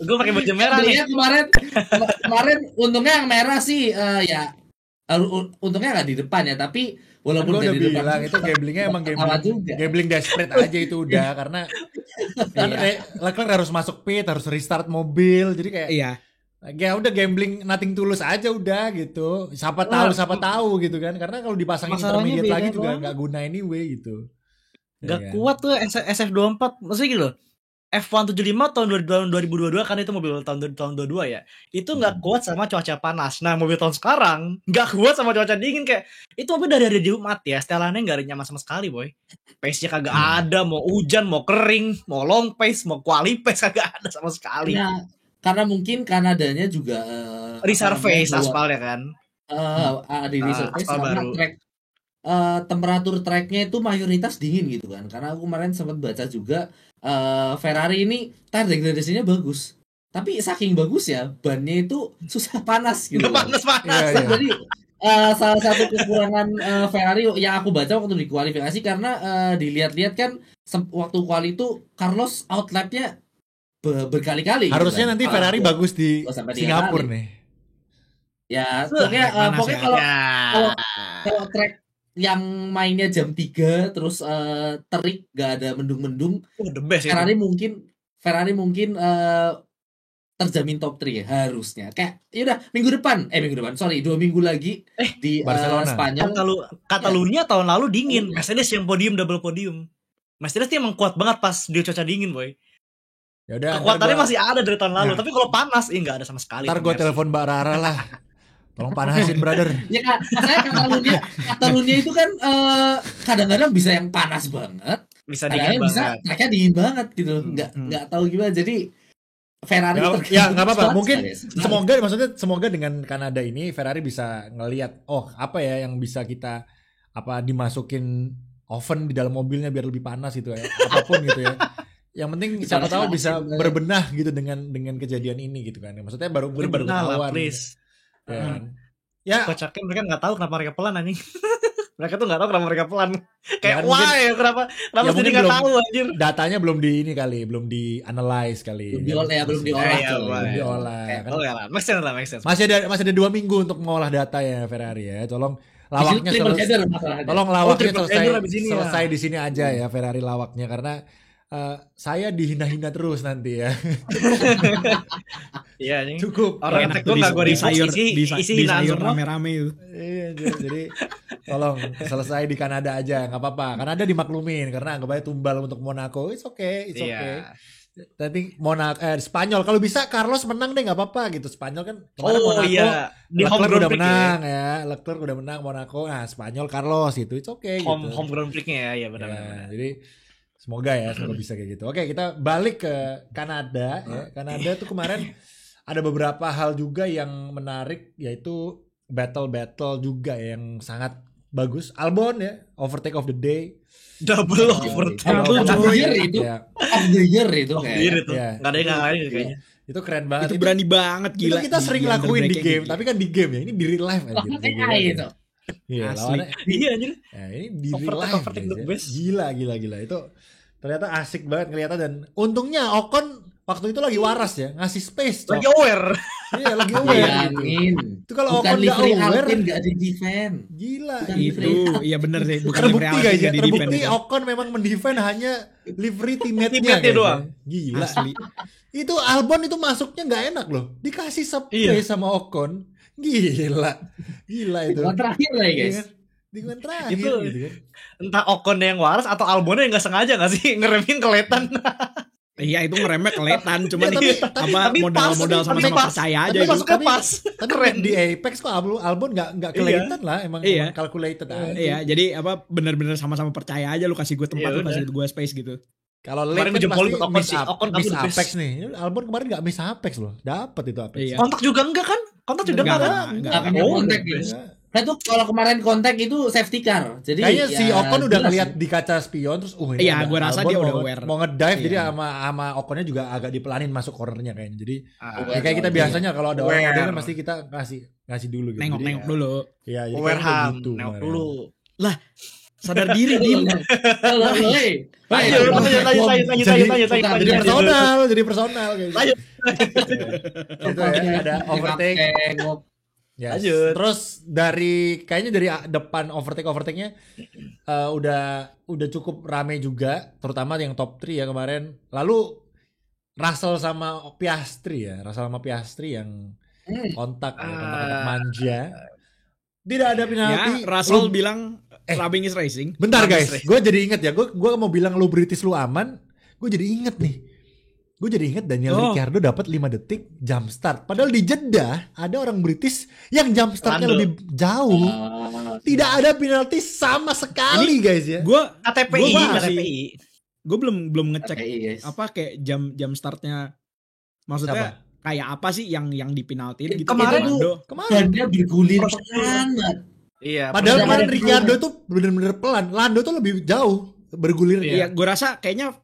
Gue pakai baju merah nih. Kemarin untungnya yang merah sih ya untungnya nggak di depan ya, tapi walaupun udah di depan bilang itu gamblingnya emang gambling desperate aja itu udah karena Leclerc harus masuk pit, harus restart mobil, jadi kayak ya udah gambling nothing tulus aja udah gitu. Siapa tahu gitu kan, karena kalau dipasangin intermediate lagi juga nggak guna anyway gitu. Gak kuat tuh SF24, maksudnya gitu loh. F175 tahun 2022 kan itu mobil tahun 22 ya. Itu nggak kuat sama cuaca panas. Nah mobil tahun sekarang nggak kuat sama cuaca dingin, kayak itu mobil dari hari Jumat ya. Setelannya nggak nyaman sama sekali boy. Pace-nya kagak ada, mau hujan, mau kering, mau long pace, mau quali pace kagak ada sama sekali. Nah, karena mungkin Kanadanya juga resurface aspalnya kan. Di resurface sama track. Temperatur tracknya itu mayoritas dingin gitu kan, karena aku kemarin sempat baca juga Ferrari ini tire degradasinya bagus, tapi saking bagus ya bannya itu susah panas gitu. Panas. Jadi salah satu kekurangan Ferrari yang aku baca waktu di kualifikasi, karena dilihat-lihat kan waktu kuali itu Carlos outlapnya berkali-kali. Harusnya gitu kan. Nanti Ferrari bagus di Singapura nih. Ya, pokoknya kalau track yang mainnya jam 3 terus terik, gak ada mendung-mendung, the best Ferrari mungkin terjamin top 3 ya, harusnya. Kayak yaudah minggu depan 2 minggu lagi di Barcelona. Spanyol. Catalunya tahun lalu dingin, Mercedes yang double podium. Mercedes tuh emang kuat banget pas dia cuaca dingin boy. Yaudah, kekuatannya masih ada dari tahun lalu, tapi kalau panas nggak ada sama sekali. Ntar gue telepon Mbak Rara lah. Tolong panasin brother. Ya kan, saya Catalunya itu kan kadang-kadang bisa yang panas banget, bisa dingin banget. Mereka dingin banget gitu, nggak tahu gimana. Jadi Ferrari nggak apa-apa. Mungkin semoga dengan Kanada ini Ferrari bisa ngelihat apa ya yang bisa kita dimasukin oven di dalam mobilnya biar lebih panas gitu ya, apapun gitu ya. Yang penting siapa tahu bisa berbenah gitu dengan kejadian ini gitu kan. Maksudnya baru ketahuan. Ya, kocaknya mereka nggak tahu kenapa mereka pelan anjing. Mereka tuh nggak tahu kenapa mereka pelan. Kayak why kenapa jadi nggak tahu anjir. Datanya belum di analyze kali. Belum diolah. Make sense. Masih ada 2 minggu untuk mengolah data ya Ferrari ya. Tolong lawaknya selesai di sini aja ya Ferrari lawaknya, karena saya dihina-hina terus nanti ya. Iya nih. Cukup. Orang enak tuh nggak gue di sayur rame-rame itu. Iya, jadi tolong selesai di Kanada aja, nggak apa-apa. Kanada dimaklumin karena anggap aja tumbal untuk Monaco. It's okay. Tapi Spanyol kalau bisa Carlos menang deh, nggak apa-apa gitu. Spanyol kan kemarin Monaco. Di home udah menang ya. Leclerc udah menang Monaco. Nah Spanyol Carlos itu it's okay. Home Grand Prix-nya ya benar. Jadi semoga bisa kayak gitu. Oke, kita balik ke Kanada ya. Kanada tuh kemarin ada beberapa hal juga yang menarik, yaitu battle juga yang sangat bagus. Albon ya, overtake of the day. Double overtake. Of the year itu kayak. Enggak ada yang ngalahin kayaknya. Itu keren banget. Itu berani banget gila. Itu kita sering lakuin di game, tapi kan di game ya. Ini di real life aja. Itu. Iya, lawannya. Iya anjir. Ya, ini di real life. Gila. Itu ternyata asik banget kelihatan, dan untungnya Ocon waktu itu lagi waras ya, ngasih space. Lagi aware. Iya, lagi aware. Itu kalau Ocon enggak aware enggak di defend. Gila. Itu iya benar sih, bukan terbukti guys ya. Terbukti Ocon memang mendefend hanya livery teammate-nya doang. Gila. Asli. Itu Albon itu masuknya enggak enak loh. Dikasih space sama Ocon. Gila itu. Terakhir lah ya guys. Di terakhir itu gitu kan. Entah Ocon yang waras atau Albonnya yang nggak sengaja nggak sih ngeremin kelihatan. Iya itu ngeremeh kelihatan, cuman tapi modal pas, sama-sama pas. percaya aja Tapi gitu. masuknya pas. Tapi Keren. di Apex kok Albon nggak kelihatan lah, emang calculated aja. Iya, jadi benar-benar sama-sama percaya aja, lu kasih gue tempat, Iya, lu kasih gue space gitu. Kalau Kemarin late kan jempol pasti Ocon miss sih, Ocon miss kabur Apex habis. nih. Albon kemarin nggak miss Apex loh, dapat itu Apex. Iya. Kontak juga enggak kan? Kontak juga Enggak, enggak. Nggak punya kontak guys. Nah itu kalau kemarin kontak itu safety car. Jadi Kayaknya si Ocon udah jelas ngeliat sih. di kaca spion terus ini Iya, ada gua rasa Albon dia mau- udah aware. mau ngedive jadi Iya. sama Oconnya juga agak dipelanin masuk cornernya kayaknya. Jadi Aware ya kayak kita soalnya. biasanya kalau ada orang Aware. ada kan pasti kita ngasih dulu gitu. Nengok-nengok Jadi, dulu. Iya, jadi Aware kayaknya ham, gitu nengok kemarin. dulu. Sadar diri Dim. Jadi personal kayak gitu. Lanjut. Itu ya, ada overtake. Yes. Lanjut. Terus kayaknya dari depan overtake-nya udah cukup rame juga, terutama yang top 3 ya kemarin. Lalu Russell sama Piastri yang kontak manja. Tidak ada penalti. Ya, Russell Lu- bilang rubbing is racing. Bentar Rubbing is guys, racing. gue jadi inget ya. Gue mau bilang lu British lu aman. Gue jadi inget nih. Gue jadi inget Daniel Oh. Ricciardo dapat 5 detik jump start. Padahal di Jeddah ada orang British yang jump startnya Lando. lebih jauh. Tidak ada penalti sama sekali guys ya. Gue KTPI, Gua KTPI. belum ngecek guys. apa kayak jam startnya. Maksudnya kayak apa sih yang dipinaltiin gitu. Kemarin kayak tuh, Lando. Kemarin. Dan dia bergulir Prosedur. pelan banget. Iya. Padahal Ada kemarin ada Ricciardo tuh bener-bener pelan. Lando tuh lebih jauh bergulirnya. Iya, gue rasa kayaknya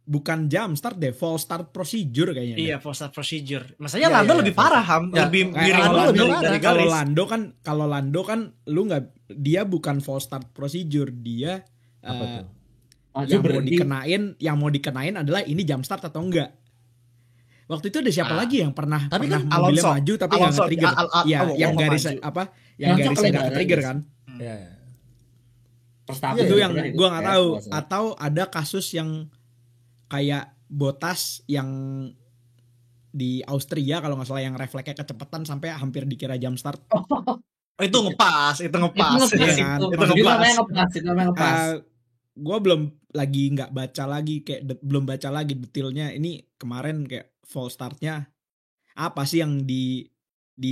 bukan jam start deh, false start procedure kayaknya. Iya, deh. false start procedure. Maksudnya Iya, Lando iya, lebih false parah ham, Ya, lebih Kayak miring Lando banget lebih dari parah. kalau garis. Lando kan lu nggak, dia bukan false start procedure, dia Apa tuh? yang mau dikenain adalah ini jam start atau enggak. Waktu itu ada siapa Ah. lagi yang pernah Tapi kan mobilnya Alonso. maju tapi nggak Alonso, nge-trigger. Iya, yang Alonso garis maju. apa? Yang Alonso garisnya nggak kelebaran, ke-trigger guys. kan? Iya. Verstappen Iya, Itu iya, yang pernah gua nggak tahu. Masalah. Atau ada kasus yang kayak Bottas yang di Austria kalau nggak salah yang refleksnya kecepatan sampai hampir dikira jam start. Oh, itu ngepas. Itu Iya kan? itu ngepas. namanya ngepas. Gue nggak baca lagi kayak belum baca lagi detailnya. Ini kemarin kayak false startnya apa sih yang di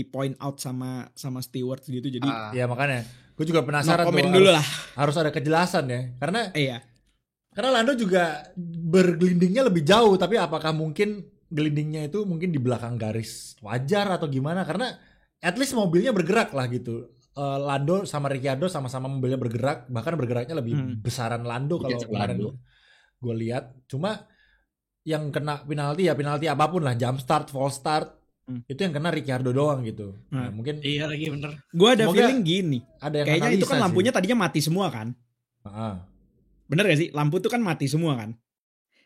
point out sama steward gitu. Jadi Ya makanya gue juga no penasaran comment tuh, dulu lah. harus ada kejelasan ya. Karena Iya. Lando juga bergelindingnya lebih jauh, tapi apakah mungkin gelindingnya itu mungkin di belakang garis wajar atau gimana? Karena at least mobilnya bergerak lah gitu. Lando sama Ricciardo sama-sama mobilnya bergerak, bahkan bergeraknya lebih besaran Lando kalau Iya, kemarin Lando. gue lihat. Cuma yang kena penalti ya penalti apapun lah, jump start, false start, itu yang kena Ricciardo doang gitu. Nah, mungkin Iya lagi bener. Gue ada Semoga feeling gini. ada yang Kayaknya itu analisa kan sih. lampunya tadinya mati semua kan? Bener gak sih? Lampu tuh kan mati semua kan?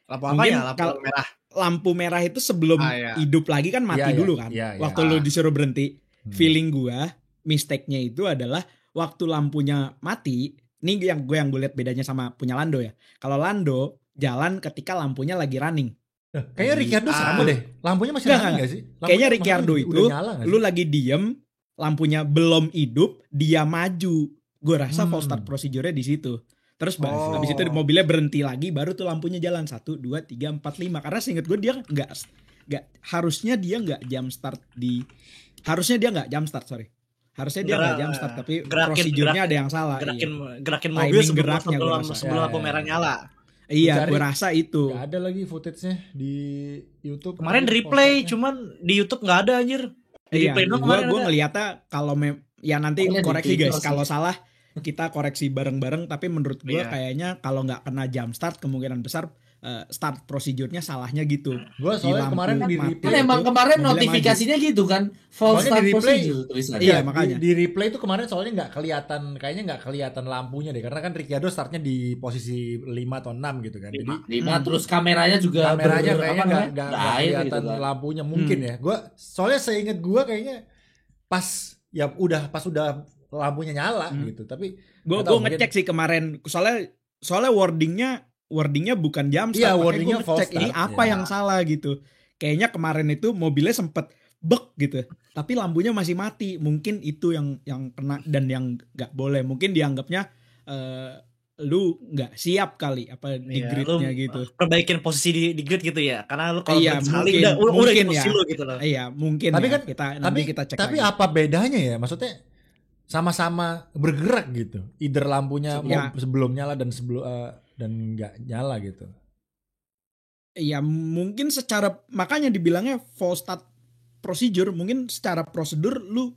Lampu Mungkin apa ya? Lampu kalau- merah. Lampu merah itu sebelum Iya. hidup lagi kan mati Iya, dulu iya, kan? iya, iya. Waktu lu disuruh berhenti. Hmm. Feeling gua mistake-nya itu adalah waktu lampunya mati. Ini yang gue lihat bedanya sama punya Lando ya. Kalau Lando jalan ketika lampunya lagi running. Kayaknya Ricciardo sama deh. Lampunya masih Nggak, nyala nggak. gak sih? Kayaknya Lampunya Ricciardo udah itu nyala nggak lu sih? lagi diem, lampunya belum hidup, dia maju. Gue rasa false Hmm. start procedure-nya di situ. Terus Oh. habis itu mobilnya berhenti lagi, baru tuh lampunya jalan 1, 2, 3, 4, 5. Karena seinget gue dia nggak harusnya dia nggak jam start harusnya dia nggak jam start harusnya dia nggak jam start, tapi prosedurnya ada yang salah. Gerakin Timing mobil geraknya gua rasa. sebelum lampu Ya, merah ya. nyala. Iya, Cari. gue rasa itu. Gak ada lagi footage-nya di YouTube. Kemarin Ada replay, posternya. cuman di YouTube nggak ada anjir. Di Iya, replay doang gue kemarin ada. ngeliatnya kalau ya nanti Pokoknya di koreksi Twitter guys, sih. kalau salah kita koreksi bareng-bareng. Tapi menurut gue Iya. kayaknya kalau nggak kena jam start kemungkinan besar start prosedurnya salahnya gitu. Gua soalnya Di kemarin lampu di mati. replay Kan emang itu- kemarin mobilnya notifikasinya gitu kan, false Soalnya start di replay- procedure tulisannya. Iya, Iya, makanya. di replay itu kemarin soalnya kayaknya nggak kelihatan lampunya deh, karena kan Ricciardo startnya di posisi 5 atau 6 gitu kan. Jadi 5 terus kameranya juga kameranya ber- kayaknya apa nggak namanya, nggak lain kelihatan gitu kan. lampunya mungkin ya. Gua soalnya seinget gua kayaknya pas udah lampunya nyala gitu. Tapi Gue nggak tahu, ngecek sih kemarin soalnya wordingnya bukan jam Iya, start, makanya wordingnya gue false ngecek ini start, apa iya. yang salah gitu. Kayaknya kemarin itu mobilnya sempet bek gitu, tapi lampunya masih mati. Mungkin itu yang kena dan yang nggak boleh. Mungkin dianggapnya lu nggak siap kali apa di Iya, gridnya lu gitu. perbaikin posisi di grid gitu ya. Karena lu kalau Iya, sekali mungkin, udah mungkin di posisi ya. lu gitu loh. Iya, mungkin Tapi ya. kan Nanti kita cek tapi lagi. apa bedanya ya? Maksudnya sama-sama bergerak gitu. Either lampunya Ya. sebelum nyala dan dan nggak nyala gitu. Iya, mungkin secara makanya dibilangnya false start procedure, mungkin secara prosedur lu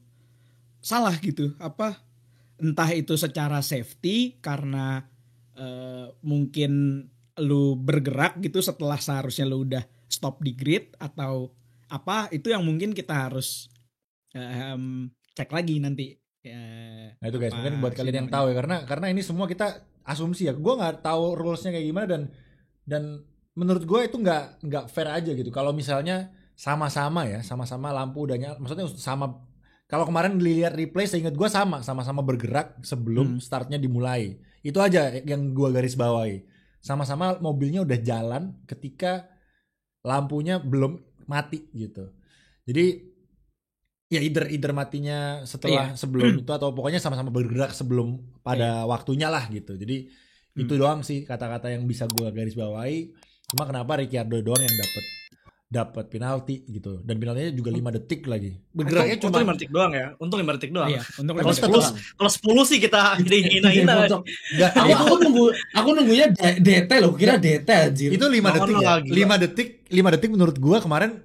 salah gitu. Apa entah itu secara safety karena mungkin lu bergerak gitu setelah seharusnya lu udah stop di grid atau apa, itu yang mungkin kita harus cek lagi nanti. Nah itu guys, Apa mungkin buat sih kalian yang namanya? tahu ya, karena ini semua kita asumsi ya. Gue nggak tahu rulesnya kayak gimana dan menurut gue itu nggak fair aja gitu. Kalau misalnya sama-sama lampu udah nyala, maksudnya sama. Kalau kemarin dilihat replay, seingat gue sama-sama bergerak sebelum startnya dimulai. Itu aja yang gue garis bawahi. Sama-sama mobilnya udah jalan ketika lampunya belum mati gitu. Jadi ya either matinya setelah sebelum itu atau pokoknya sama-sama bergerak sebelum pada waktunya lah gitu. Jadi itu doang sih kata-kata yang bisa gue garis bawahi. Cuma kenapa Ricciardo doang yang dapat penalti gitu, dan penaltinya juga 5 detik lagi. Bergeraknya Untung cuma 5 detik doang ya. Untung 5 detik doang. Iya, untuk Kalau 5 detik 10 kalau 10 sih kita hina-hina. Nggak, Aku nunggunya DT loh, kira DT anjir. itu 5 detik ya. lagi. 5 detik menurut gua kemarin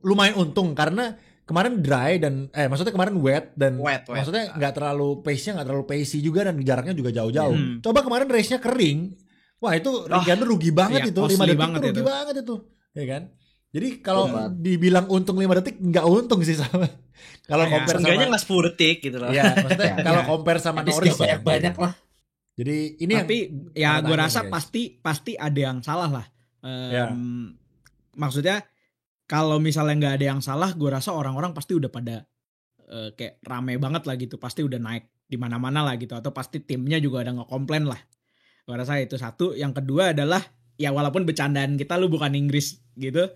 lumayan untung karena kemarin dry dan maksudnya kemarin wet dan Wet. maksudnya nggak terlalu pace-nya nggak terlalu pacey juga dan jaraknya juga jauh-jauh. Coba kemarin race-nya kering. Wah, itu Ricciardo rugi banget iya, itu. 5 costly detik banget itu rugi itu. banget itu. Ya kan? Jadi kalau Benar. dibilang untung 5 detik nggak untung sih sama. Kalau Ya, compare Seenggaknya sama nggak 10 detik gitu loh. ya, maksudnya Ya, kalau ya. compare sama Tapi Norris ya. banyak lah. Jadi ini Tapi ya tanda gue tanya, rasa guys. pasti ada yang salah lah. Ya. Maksudnya kalau misalnya nggak ada yang salah, gue rasa orang-orang pasti udah pada kayak rame banget lah gitu. Pasti udah naik di mana-mana lah gitu. Atau pasti timnya juga ada nge-komplain lah. Gue rasa itu satu. Yang kedua adalah ya walaupun bercandaan kita lu bukan Inggris gitu.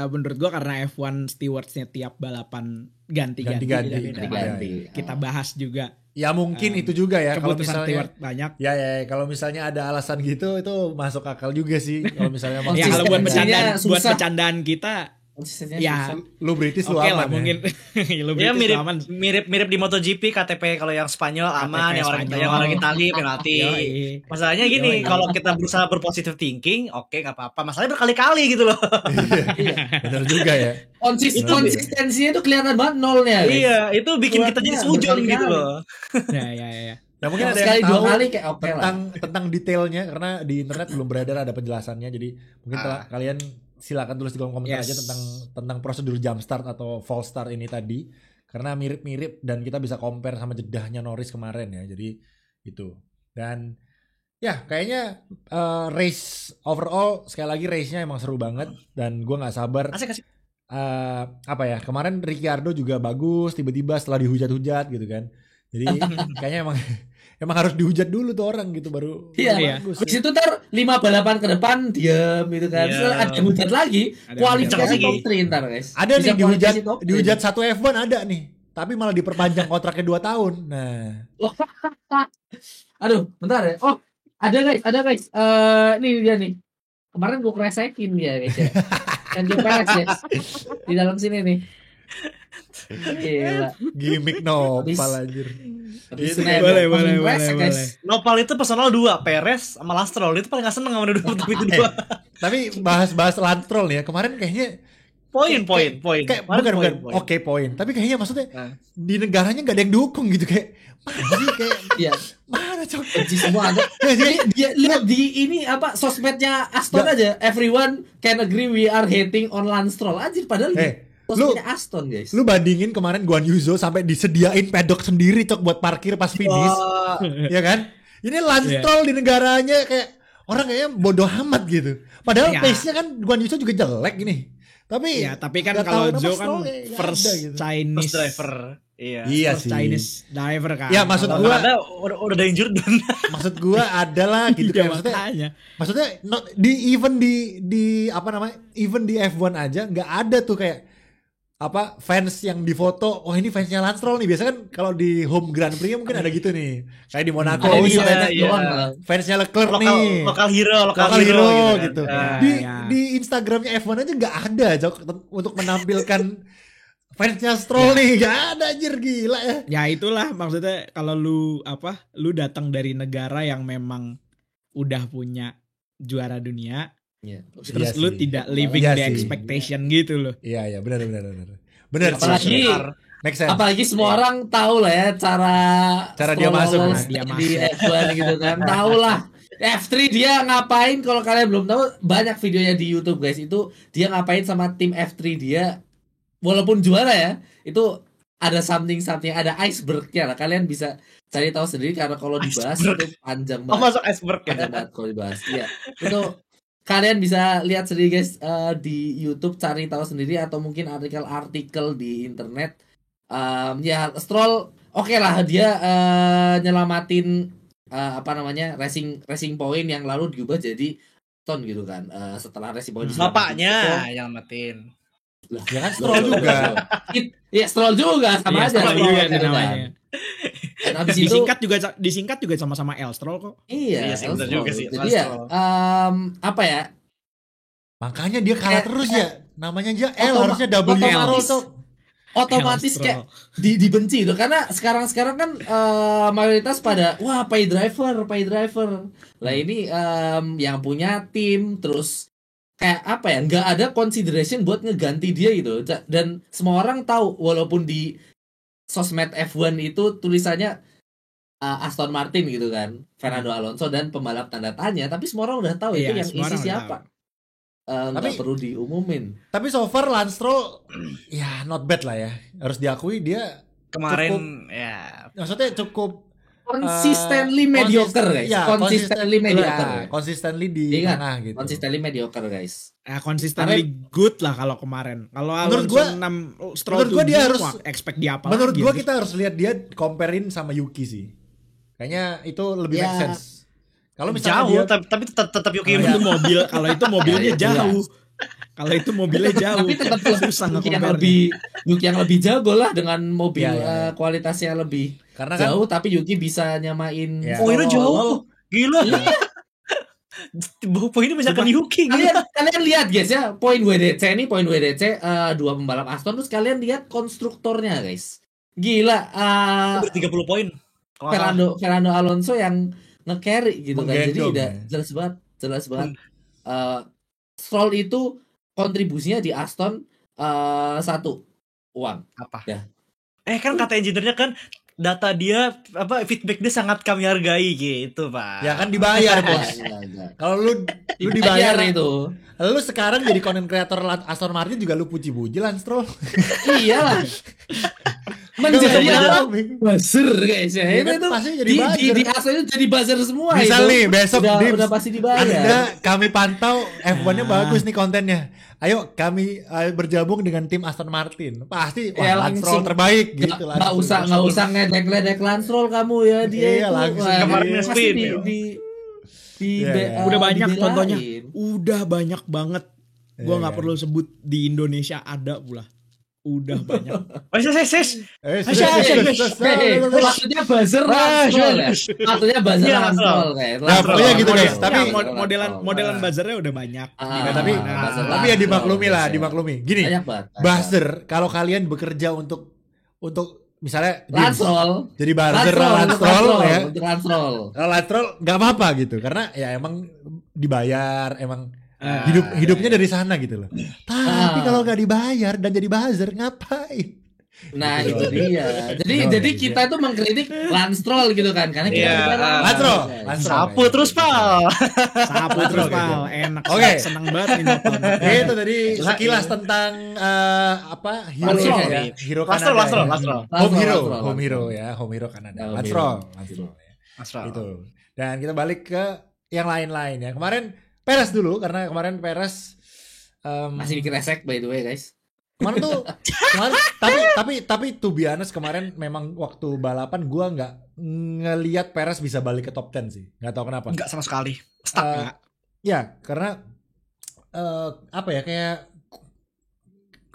Menurut gue karena F1 stewardsnya tiap balapan ganti-ganti. Ganti-ganti. Kita bahas juga. Ya mungkin itu juga ya kalau Keputusan misalnya steward banyak. ya kalau misalnya ada alasan gitu itu masuk akal juga sih kalau misalnya mau Ya kalau buat Konsistensinya bercandaan, susah. kita Konsistensinya ya susah. lu British lu oke aman lah ya. mungkin. Lu Ya British aman. mirip di MotoGP KTP kalau yang Spanyol aman, KTP yang orang Itali penalti. Yoi. Masalahnya gini, kalau kita berusaha berpositive thinking, oke nggak apa-apa. Masalahnya berkali-kali gitu loh. Benar juga ya. Konsistensinya itu kelihatan banget nolnya. guys. Iya, itu bikin kita jadi Buatnya sujon berkali-kali. gitu loh. Ya. Ya mungkin ada Sekali yang dua tahu kali kayak oke lah. tentang detailnya karena di internet belum beredar ada penjelasannya. Jadi mungkin kalian silakan tulis di kolom komentar Yes. aja tentang prosedur jump start atau false start ini tadi karena mirip-mirip dan kita bisa compare sama jedahnya Norris kemarin ya. Jadi itu. Dan ya kayaknya race overall sekali lagi race-nya emang seru banget dan gue nggak sabar. Asik. Apa ya, kemarin Ricciardo juga bagus tiba-tiba setelah dihujat-hujat gitu kan. Jadi kayaknya emang harus dihujat dulu tuh orang gitu baru Iya. bagus. Habis itu ntar 5 balapan ke depan diam gitu kan. Iya. Terus ada hujat lagi. Ada Kualifikasi hujat top lagi. 3 ntar guys. Ada Bisa nih kualifikasi top 3. dihujat satu F1 ada nih. Tapi malah diperpanjang kontraknya 2 tahun. Nah, Aduh, bentar ya. Oh, ada guys. Ini dia nih. Kemarin gue kresekin dia guys ya. Dan dia Perez ya. Di dalam sini nih. Gila. gimmick nopal Habis- anjir. Habis Itu nembak boleh, ngomongin boleh, Perez, boleh, guys. boleh. Nopal itu personal 2, Perez sama Lastrol. Itu paling gak seneng sama dua itu dua. Tapi bahas Lantrol nih ya. Kemarin kayaknya Poin. kayak bukan oke poin. Tapi kayaknya maksudnya di negaranya nggak ada yang dukung gitu kayak mana sih kayak Iya. mana cok. Benci semua ada. Ya, jadi Dia lihat di ini apa sosmednya Aston aja. Everyone can agree we are hating on Lance Stroll. Anjir padahal di sosmednya Aston guys. lu bandingin kemarin Guan Yuzo sampai disediain pedok sendiri cok buat parkir pas finish. Ya kan? Ini Lance Stroll di negaranya kayak orang kayaknya bodoh amat gitu. Padahal Ya. pace-nya kan Guan Yuzo juga jelek gini. Tapi Ya, tapi kan nggak kalau tahu kenapa Joe kan Stroll kayak nggak first ada gitu. Chinese First driver. Iya. Iya first sih. Chinese driver kan. Ya, maksud Kalau- gua- Ada udah ada injured dan Maksud gua adalah gitu Iya, kayak maksudnya makanya. Maksudnya di apa namanya? Even di F1 aja nggak ada tuh kayak fans yang difoto, oh ini fansnya Lance Stroll nih. Biasanya kan kalau di home Grand Prix mungkin ada gitu nih. Kayak di Monaco, Ada ini bisa iya, banyak iya. doang. fansnya Leclerc lokal nih. lokal hero Gitu. kan. Ah. Di Instagramnya F1 aja nggak ada Jok, untuk menampilkan fansnya Stroll nih. Gak ada anjir, gila ya. Ya itulah maksudnya kalau lu datang dari negara yang memang udah punya juara dunia, Iya. terus Iya lu sih. tidak living Iya the sih. expectation gitu loh. Iya benar. Benar sih. Apalagi Make sense. apalagi semua orang tahu lah ya cara dia masuk, lolos dia di masuk. F1 gitu kan. Tahu lah. F3 dia ngapain, kalau kalian belum tahu, banyak videonya di YouTube guys. Itu dia ngapain sama tim F3 dia, walaupun juara ya, itu ada something, ada icebergnya lah. Kalian bisa cari tahu sendiri karena kalau dibahas itu panjang Oh, banget. masuk iceberg Panjang ya. banget kalau dibahas. Iya. Itu kalian bisa lihat sendiri guys, di YouTube, cari tahu sendiri, atau mungkin artikel-artikel di internet. Ya Stroll oke lah, dia nyelamatin racing point yang lalu diubah jadi ton gitu kan, setelah racing point diselamatin. Bapaknya yang matiin. Ya kan Stroll juga. Iya Stroll juga sama Iya, aja. Stroll Stroll juga kan. namanya. Dan habis itu Disingkat juga sama-sama L Stroll kok. iya, Iya sih, bener Stroll. juga sih, Jadi ya Stroll. apa ya? Makanya dia kalah terus ya. Namanya aja L, harusnya W otomatis. Stroll. Otomatis L kayak dibenci itu karena sekarang kan mayoritas pada wah pay driver. Lah ini yang punya tim, terus kayak apa ya, nggak ada consideration buat ngeganti dia gitu. Dan semua orang tahu, walaupun di sosmed F1 itu tulisannya Aston Martin gitu kan, Fernando Alonso dan pembalap tanda tanya, tapi semua orang udah tahu itu Iya, yang semua isi orang udah siapa. Nggak Tapi- perlu diumumin. Tapi so far Lance Stroll ya not bad lah ya. Harus diakui dia Kemarin ya maksudnya cukup Consistently mediocre guys. ya, Consistently mediocre. ya, consistently di Ingat, tengah gitu. Consistently mediocre guys. Consistently good lah kalau kemarin. Kalau Menurut Alonso gua- 6, Stroll menurut gua dia 7, harus- wah, expect dia apa Menurut lagi, gua anjir. kita harus lihat dia comparein sama Yuki sih. Kayaknya itu lebih Ya. make sense. Kalau misalnya jauh, dia tapi tetap Yuki. Kalau itu mobilnya Ya, jauh. Kalau itu mobilnya jauh. Tapi tetap susah Yuki yang nge-compare-nya. Yuki yang lebih jago lah dengan mobil Ya. kualitasnya lebih karena kan jauh, tapi Yuki bisa nyamain. Ya. Oh, ini jauh. Gila. Iya. Poinnya bisa ke Yuki. Kalian lihat guys ya, poin WDC dua pembalap Aston, terus kalian lihat konstruktornya guys. Gila, 30 poin. Kalau nggak salah. Fernando Alonso yang nge-carry gitu kan. Jadi Menggendong, udah ya. jelas banget. Stroll itu kontribusinya di Aston satu, uang. Apa? Ya. Kan kata engineer-nya kan data dia feedback dia sangat kami hargai gitu, Pak. ya kan dibayar bos. Enggak. Kalau lu dibayar itu. lu sekarang jadi content creator Aston Martin juga lu puji-puji Lance Stroll. Iyalah. Menjadi apa? Buzzer guys ya. Iya Itu kan, tuh pasti jadi di buzzer. di Aston itu jadi buzzer semua. Misal itu. nih besok udah, Dims, udah pasti dibayar. Anda kami pantau F1-nya bagus nih kontennya. Ayo kami bergabung dengan tim Aston Martin. Pasti Ya, Lance langsung. Stroll terbaik gitu. Nggak usah ngedek-ngedek Lance Stroll kamu ya, dia Iya, itu langsung. wah, Kemarin pasti spin, di, ya. di Iya, be- iya. Udah banyak dibelain. contohnya. Udah banyak banget. Gua Iya, nggak iya. perlu sebut di Indonesia ada pula. Udah banyak. Ses. Hei, maksudnya buzzer Lance Stroll ya. Maksudnya buzzer Iya, Lance Lance Stroll. Stroll kayak. Nah, pokoknya gitu, guys. Tapi- modelan buzzernya udah banyak. Nah, tapi buzzer tapi ya Lance dimaklumi Stroll, lah, guys, ya. dimaklumi. Gini, Banyak banget. buzzer kalau kalian bekerja untuk misalnya Lance Stroll. jadi buzzer Lance Stroll ya. Untuk Lance Stroll. Kalau Lance Stroll nggak apa-apa gitu karena ya emang dibayar, emang Ah, hidupnya dari sana gitu loh. Tapi Ah. kalau nggak dibayar dan jadi buzzer ngapain? Nah Gitu. itu dia. Jadi kita tuh mengkritik Lance Stroll gitu kan, karena kita Iya. dibayar. Lance Stroll, Lance Stroll. Sapu terus, Pal. Sapu terus pal, enak. Oke. Seneng banget nih nonton. Itu tadi sekilas tentang hero Lance Stroll. ya, hero Lance Kanada. Stroll, ya. Lance Stroll. Home hero ya, home hero Kanada. Home Lance hero. Stroll, Lance Stroll ya. Itu. Dan kita balik ke yang lain-lain ya. Kemarin Perez dulu karena kemarin Perez Masih bikin resek by the way guys. kemarin tuh tapi to be honest kemarin memang waktu balapan gua nggak ngelihat Perez bisa balik ke top 10 sih. Nggak tahu kenapa. Enggak sama sekali. Stuck Eh, ya. Ya, karena apa ya kayak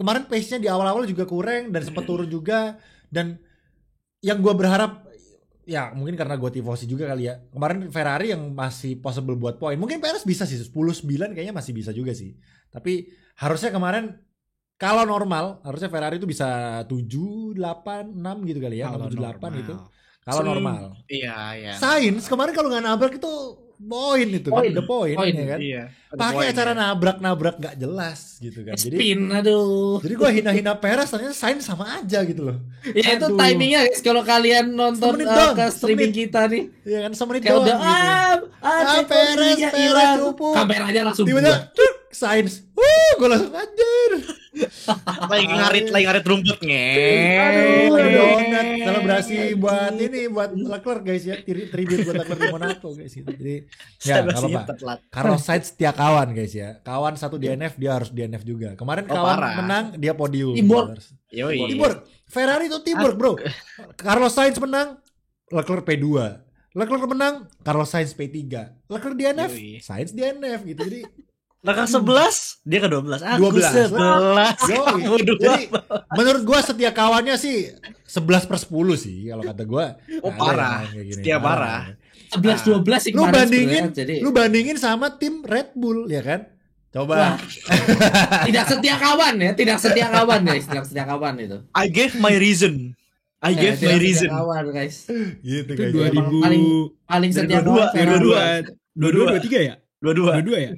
kemarin pace-nya di awal-awal juga kurang dan sempat turun juga. Dan yang gue berharap, ya mungkin karena gue tifosi juga kali ya, kemarin Ferrari yang masih possible buat poin. Mungkin Perez bisa sih 10-9 kayaknya masih bisa juga sih. Tapi harusnya kemarin kalau normal harusnya Ferrari itu bisa 7, 8, 6 gitu kali ya, 6, 7, 8 gitu. Kalau normal. Iya. Sainz kemarin kalau nggak nabrak itu poin itu kan, udah poin ya kan. Iya. Pakai acara nabrak nggak jelas gitu kan. Jadi Spin, aduh. jadi gue hina-hina Perez, ternyata Sainz sama aja gitu loh. Ya itu Aduh. timingnya guys, kalau kalian nonton Semenit doang, ke streaming semenit. kita nih, Iya kan, semenit kayak doang udah gitu. Perez cupu. kameranya langsung Tiba-tiba Sainz, gue langsung anjir. lagi ngarit rumput Aduh, lagi donat selebrasi buat Leclerc guys ya, tribute buat Leclerc di Monaco guys gitu. Jadi ya nggak apa-apa. Carlos Sainz setia kawan guys ya, kawan satu DNF dia harus DNF juga. Kemarin kawan parah. menang dia podium. Teamwork. Teamwork. Ferrari itu teamwork bro. Carlos Sainz menang, Leclerc P2. Leclerc menang, Carlos Sainz P3. Leclerc DNF, Sainz DNF gitu. Jadi Leclerc 11, dia ke 12. Aku 12. 11. Yoi. Kamu 2. Jadi menurut gua setia kawannya sih 11/10 sih kalau kata gua. Oh, Ada parah. yang kayak gini. Setia parah. 11-12 sih Lu kemarin bandingin, sebenarnya, jadi lu bandingin sama tim Red Bull ya kan? Coba. Wah. tidak setia kawan ya, tidak setia kawan itu. I gave my reason. I gave my tidak reason. setia kawan guys. Gitu Itu guys. 2000 Paling setia dua-dua, kawan Ferrari. 22 23 ya? 22 ya?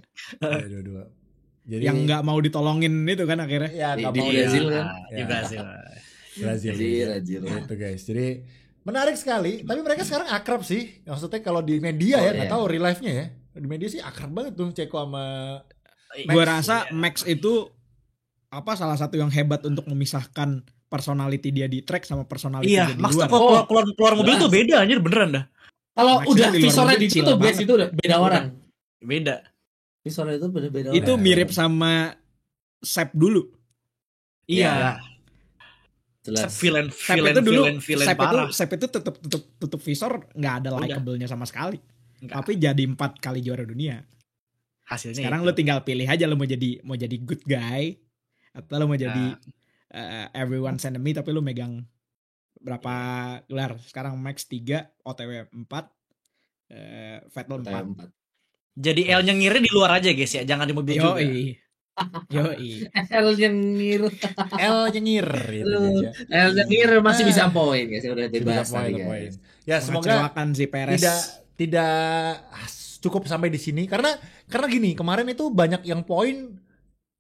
Ya, dua-dua. Jadi Yang nggak mau ditolongin itu kan akhirnya. ya di nggak mau Brazil ya. kan? Di Ya. Brazil. Brazil. Brazil. Gitu guys. Jadi menarik sekali. Tapi mereka sekarang akrab sih. Maksudnya kalau di media ya, nggak tahu real life-nya ya. Di media sih akrab banget tuh Ceko sama Gue rasa Max itu salah satu yang hebat untuk memisahkan personality dia di track sama personality dia Iya, di Max luar. tuh kalau keluar mobil tuh beda anjir beneran dah. Kalau Max udah di luar visornya mobil ditutup chill guys banget. itu udah beda orang. Beda. Visornya itu beda Itu orang. mirip sama Sep dulu. Iya. Jelas. Villain Sep itu dulu, parah. Sep itu tutup visor nggak ada Udah. likable-nya sama sekali. Enggak. Tapi jadi 4 kali juara dunia. Hasilnya Sekarang itu. lu tinggal pilih aja lu mau jadi good guy atau lu mau jadi everyone's enemy tapi lu megang berapa gelar. Sekarang Max 3, OTW 4, Vettel 4. Jadi L nyengirnya di luar aja guys ya, jangan di mobil juga. Yoi. L nyengir. L nyengir gitu guys ya. L nyengir masih bisa poin guys, udah Bisa dibahas poin, tadi poin. guys. Ya semoga Mengecewakan si Perez. tidak cukup sampai di sini karena gini, kemarin itu banyak yang poin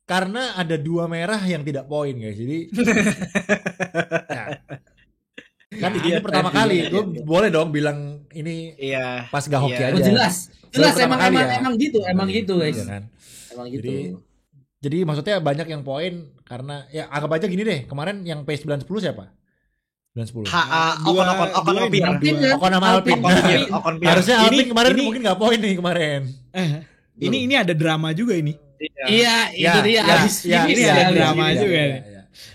karena ada 2 merah yang tidak poin guys. Jadi ya. Kan ini pertama kali gue boleh dong bilang ini Iya. pas gak hoki Iya. aja. Oh, jelas pertama kali ya. emang gitu guys. Iya kan? Emang gitu. Jadi maksudnya banyak yang poin karena ya anggap aja gini deh, kemarin yang P910 siapa? 910. Ocon Ocon sama Alpine. Harusnya Ini- Alpine kemarin ini- mungkin gak poin nih kemarin. Ini ada drama juga ini. Iya, itu dia. Abis ini ada drama juga.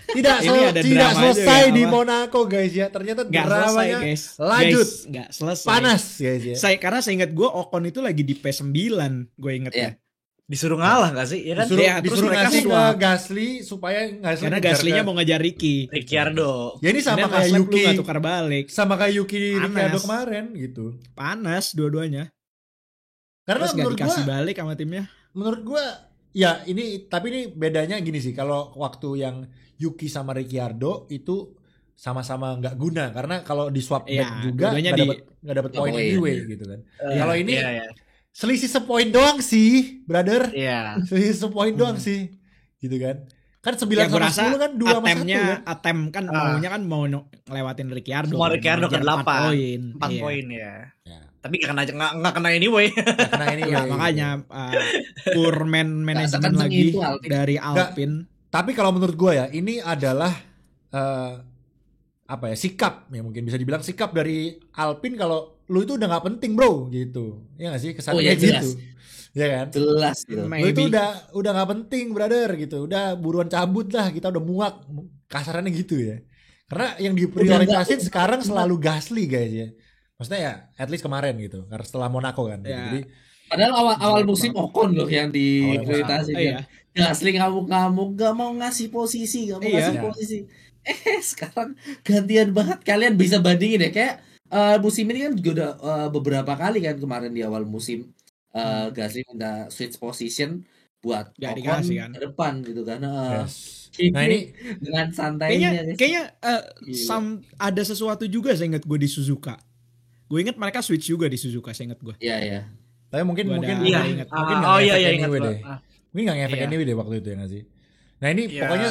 Tidak Ini ada tidak drama selesai juga, di apa? Monaco guys ya. Ternyata Nggak selesai dramanya guys. lanjut. Nggak selesai. Panas guys ya. Karena saya ingat gue Ocon itu lagi di P9. Gue inget Iya. ya. Disuruh ngalah gak sih? Ya kan? Disuruh, Iya, terus disuruh mereka ngasih ke swap. Gasly supaya Gasly Karena ngejar Gasly-nya ke- mau ngejar Ricky. Ricciardo. Ya ini sama Kemudian kayak last lap lu Yuki. nggak tukar balik. Sama kayak Yuki Panas. Ricciardo kemarin gitu. Panas dua-duanya. Karena Terus nggak menurut dikasih gua balik sama timnya. menurut gua ya ini tapi ini bedanya gini sih, kalau waktu yang Yuki sama Ricciardo itu sama-sama nggak guna karena kalau di swap Iya, back juga dua-duanya nggak dapat poin poin. anyway gitu kan. Kalau ini Iya. selisih sepoin doang sih, brother. Iya. Selisih sepoin doang sih. Gitu kan. Kan 9 Ya gue sama rasa 10 kan 2 sama 1 kan. Atem kan maunya kan mau ngelewatin Ricciardo. Semua Ricciardo ke Ngejar 8. 4 poin. 4 Iya. poin ya. Ya. Tapi gak kena anyway. Karena ini Ya makanya poor management sekenceng lagi itu Alpine. dari Alpine. Tapi kalau menurut gue ya, ini adalah apa ya, sikap ya, mungkin bisa dibilang sikap dari Alpine kalau lu itu udah nggak penting bro gitu, ya nggak sih kesannya Oh, ya, jelas. gitu, ya kan? Jelas gitu. Lu itu udah nggak penting brother gitu, udah buruan cabut lah, kita udah muak, kasarannya gitu ya. Karena yang diprioritasin sekarang selalu Gasly guys ya, maksudnya ya at least kemarin gitu, karena setelah Monaco kan. Gitu. Ya. Jadi Padahal awal musim Ocon loh yang diprioritaskan. Iya. Gasly ngamuk-ngamuk, gak mau ngasih posisi, gak mau Iya. ngasih posisi. Sekarang gantian banget. Kalian bisa bandingin ya, kayak musim ini kan juga udah beberapa kali kan kemarin di awal musim Gasly minta switch position buat Nggak Ocon dikasih kan. ke depan gitu kan. Yes. Nah ini Dengan santainya guys. Kayaknya Gila. ada sesuatu juga saya ingat gue di Suzuka. Gue ingat mereka switch juga di Suzuka, saya ingat gue. Iya. tapi mungkin Gua ada- Iya. mungkin nggak Oh iya ngefek ingat anyway gua. deh. Mungkin nggak ngefek Iya. anyway deh waktu itu ya nggak sih. Nah ini Iya. pokoknya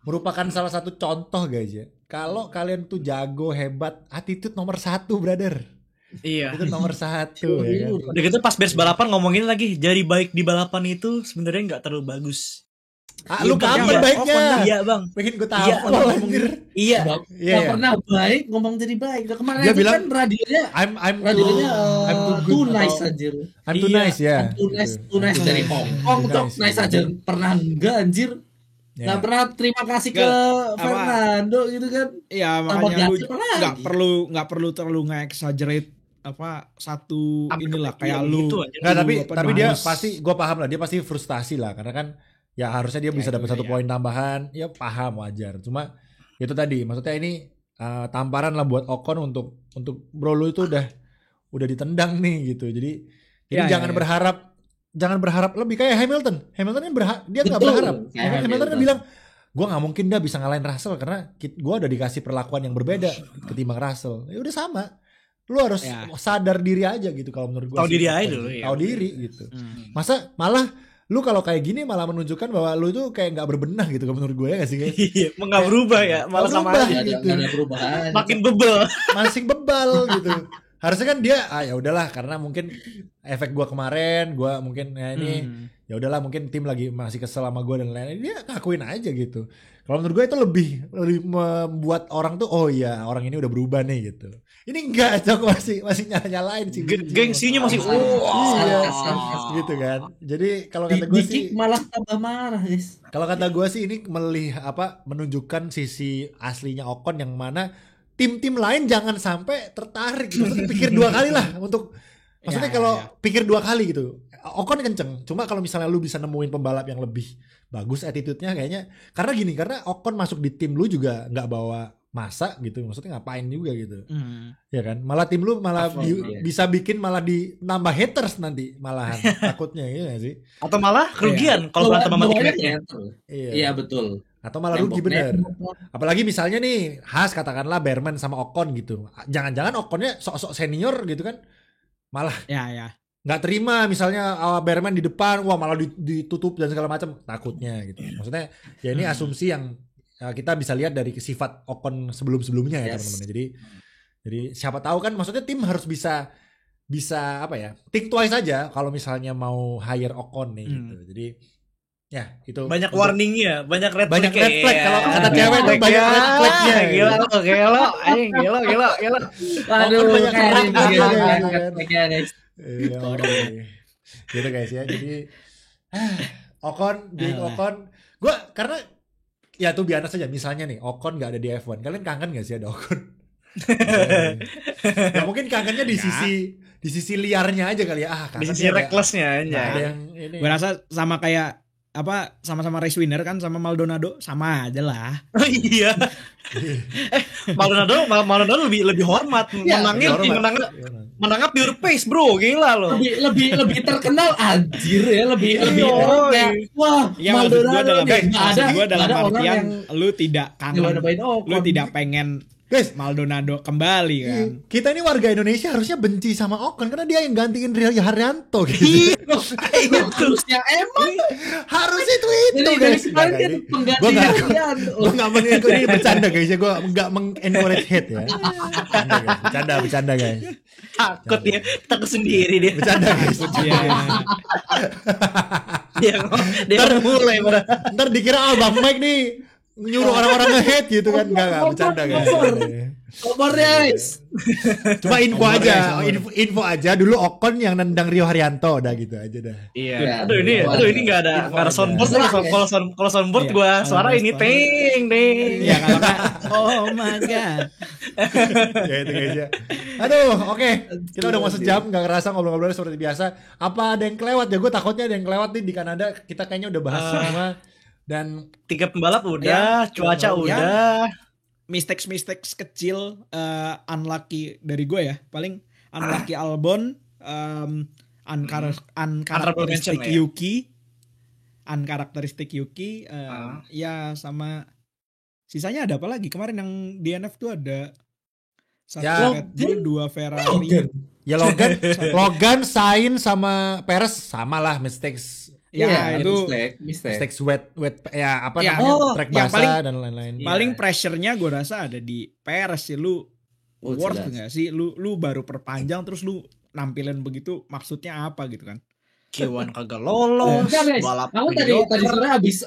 merupakan salah satu contoh guys ya. Kalau kalian tuh jago hebat, attitude nomor 1 brother. Iya. Itu nomor 1 ya kan. Udah gitu pas beres balapan ngomongin lagi jadi baik di balapan itu sebenarnya nggak terlalu bagus. Lu kapan baiknya? Iya bang. Pengen gue tahu Iya, anjir. Iya. Iya, Gak iya. pernah baik ngomong jadi baik. Kemarin Dia itu bilang, kan radionya I'm too good nice atau anjir. I'm too Iya, nice ya. Too nice dari Hong Kong Too tuh nice, nice iya. aja pernah enggak anjir. Ya. Gak pernah terima kasih ke Nggak, apa- Fernando gitu kan. Iya, Tambah makanya lu Gasly apa lagi? nggak perlu terlalu nge-exaggerate satu Sampai inilah kepikiran kayak lu. gitu aja. Nggak, tapi dia nice. pasti gue paham lah, dia pasti frustasi lah karena kan ya harusnya dia Ya, bisa itu dapat dia, 1 ya. poin tambahan, ya paham wajar. Cuma itu tadi maksudnya ini tamparan lah buat Ocon untuk bro lu itu udah ditendang nih gitu. Jadi Ya, jangan ya. berharap lebih kayak Hamilton. Hamilton kan dia nggak Betul, berharap. kayak Hamilton kan Hamilton. bilang gue nggak mungkin dia bisa ngalahin Russell karena gue udah dikasih perlakuan yang berbeda ketimbang Russell. Ya udah sama. Lu harus Ya. sadar diri aja gitu kalau menurut gue. Tahu diri aja dulu, ya. Tahu diri gitu. Masa malah lu kalau kayak gini malah menunjukkan bahwa lu tuh kayak nggak berbenah gitu kalau menurut gue ya gak sih guys? Iya, nggak berubah ya, malah sama berubah. aja. Gak ada, gitu. gak ada perubahan. Makin bebel. Masih bebal gitu. Harusnya kan dia ya udahlah karena mungkin efek gua kemarin, gua mungkin ya ini ya udahlah mungkin tim lagi masih kesel sama gua dan lain-lain. Dia ngakuin aja gitu. Kalau menurut gue itu lebih membuat orang tuh oh iya orang ini udah berubah nih gitu. Ini enggak, Cok, masih nyalain sih. Gengsinya masih Iya, Kasar. gitu kan. Jadi kalau Di kata gue kick sih, malah tambah marah guys. kalau kata gue sih ini menunjukkan sisi aslinya Ocon yang mana tim-tim lain jangan sampai tertarik. Maksudnya pikir 2 kali lah untuk maksudnya kalau pikir 2 kali gitu. Ocon kenceng. Cuma kalau misalnya lu bisa nemuin pembalap yang lebih bagus attitude-nya kayaknya karena Ocon masuk di tim lu juga nggak bawa masa gitu. Maksudnya ngapain juga gitu. Ya kan? Malah tim lu malah bisa bikin malah nambah haters nanti malahan takutnya gitu gak sih? atau malah kerugian kalau berantem sama teammates-nya. Iya betul. Atau malah rugi bener. Apalagi misalnya nih Haas katakanlah Berman sama Ocon gitu. Jangan-jangan Oconnya sok-sok senior gitu kan. Malah Ya. nggak terima misalnya Berman di depan, wah malah ditutup dan segala macam takutnya gitu. Maksudnya ya ini asumsi yang kita bisa lihat dari sifat Ocon sebelum-sebelumnya ya teman-teman. Jadi siapa tahu kan maksudnya tim harus bisa apa ya? Think twice aja kalau misalnya mau hire Ocon nih gitu. Jadi ya itu Banyak warningnya, banyak red flag. Banyak red flag. Kalau kata Banyak cewek tuh red banyak flag. red flagnya. Gila lo, gila. Aduh, banyak kayak red ini flag guys, gitu kan. red flag ya, guys. Iya, oke. Gitu guys ya. Jadi Ocon, gue karena ya tuh biasa saja. Misalnya nih Ocon nggak ada di F1, kalian kangen nggak sih ada Ocon? Ya mungkin kangennya di sisi liarnya aja kali ya. Di sisi recklessnya aja. Ada yang ini. Gue rasa sama kayak sama-sama race winner kan sama Maldonado sama aja lah. Oh iya. Maldonado lebih hormat, menangnya pure pace bro, gila loh. Lebih terkenal anjir ya, lebih orang kayak wah Ya maksud gue dalam ada orang artian yang lu tidak kangen, lu tidak pengen Guys, Maldonado kembali kan. kita ini warga Indonesia harusnya benci sama Ocon karena dia yang gantiin Rio Haryanto gitu. harusnya emang Harus itu dari guys. kemarin kan penggantinya Gue nggak ini bercanda guys ya, gue nggak mengencourage hate ya. Bercanda guys. Takut dia, takut sendiri dia. Bercanda guys. Dia mulai Ntar dikira Bang Mike nih nyuruh orang-orang nge-hate gitu kan. Enggak bercanda guys. Kompor guys. Cuma info aja, info aja dulu Ocon yang nendang Rio Haryanto udah gitu aja dah. Iya. Ya, Aduh ini enggak ada soundboard nih. Kalau soundboard gua suara ini ting ting. Ya kalau nggak, oh my god. Ya itu guys ya. Aduh, oke. Kita udah mau sejam nggak kerasa ngobrol-ngobrol seperti biasa. Apa ada yang kelewat ya? Gue takutnya ada yang kelewat nih di Kanada. Kita kayaknya udah bahas semua. Dan 3 pembalap udah, cuaca udah. Mistakes kecil unlucky dari gue ya. Paling unlucky Albon, unkarakteristik ya? Yuki, ya sama sisanya ada apa lagi? Kemarin yang DNF tuh ada satu Ya. Red Bull, 2 Ferrari. ya Logan, Sainz sama Perez sama lah mistakes. Ya itu mistake. Mistakes wet ya apa Ya, namanya track yang basah dan lain-lain. paling pressure-nya gue rasa ada di Perez sih. Lu worth nggak sih? Lu baru perpanjang terus lu nampilin begitu, maksudnya apa gitu kan? Q1 kagak lolos. Enggak, guys. Balap Aku tadi sore habis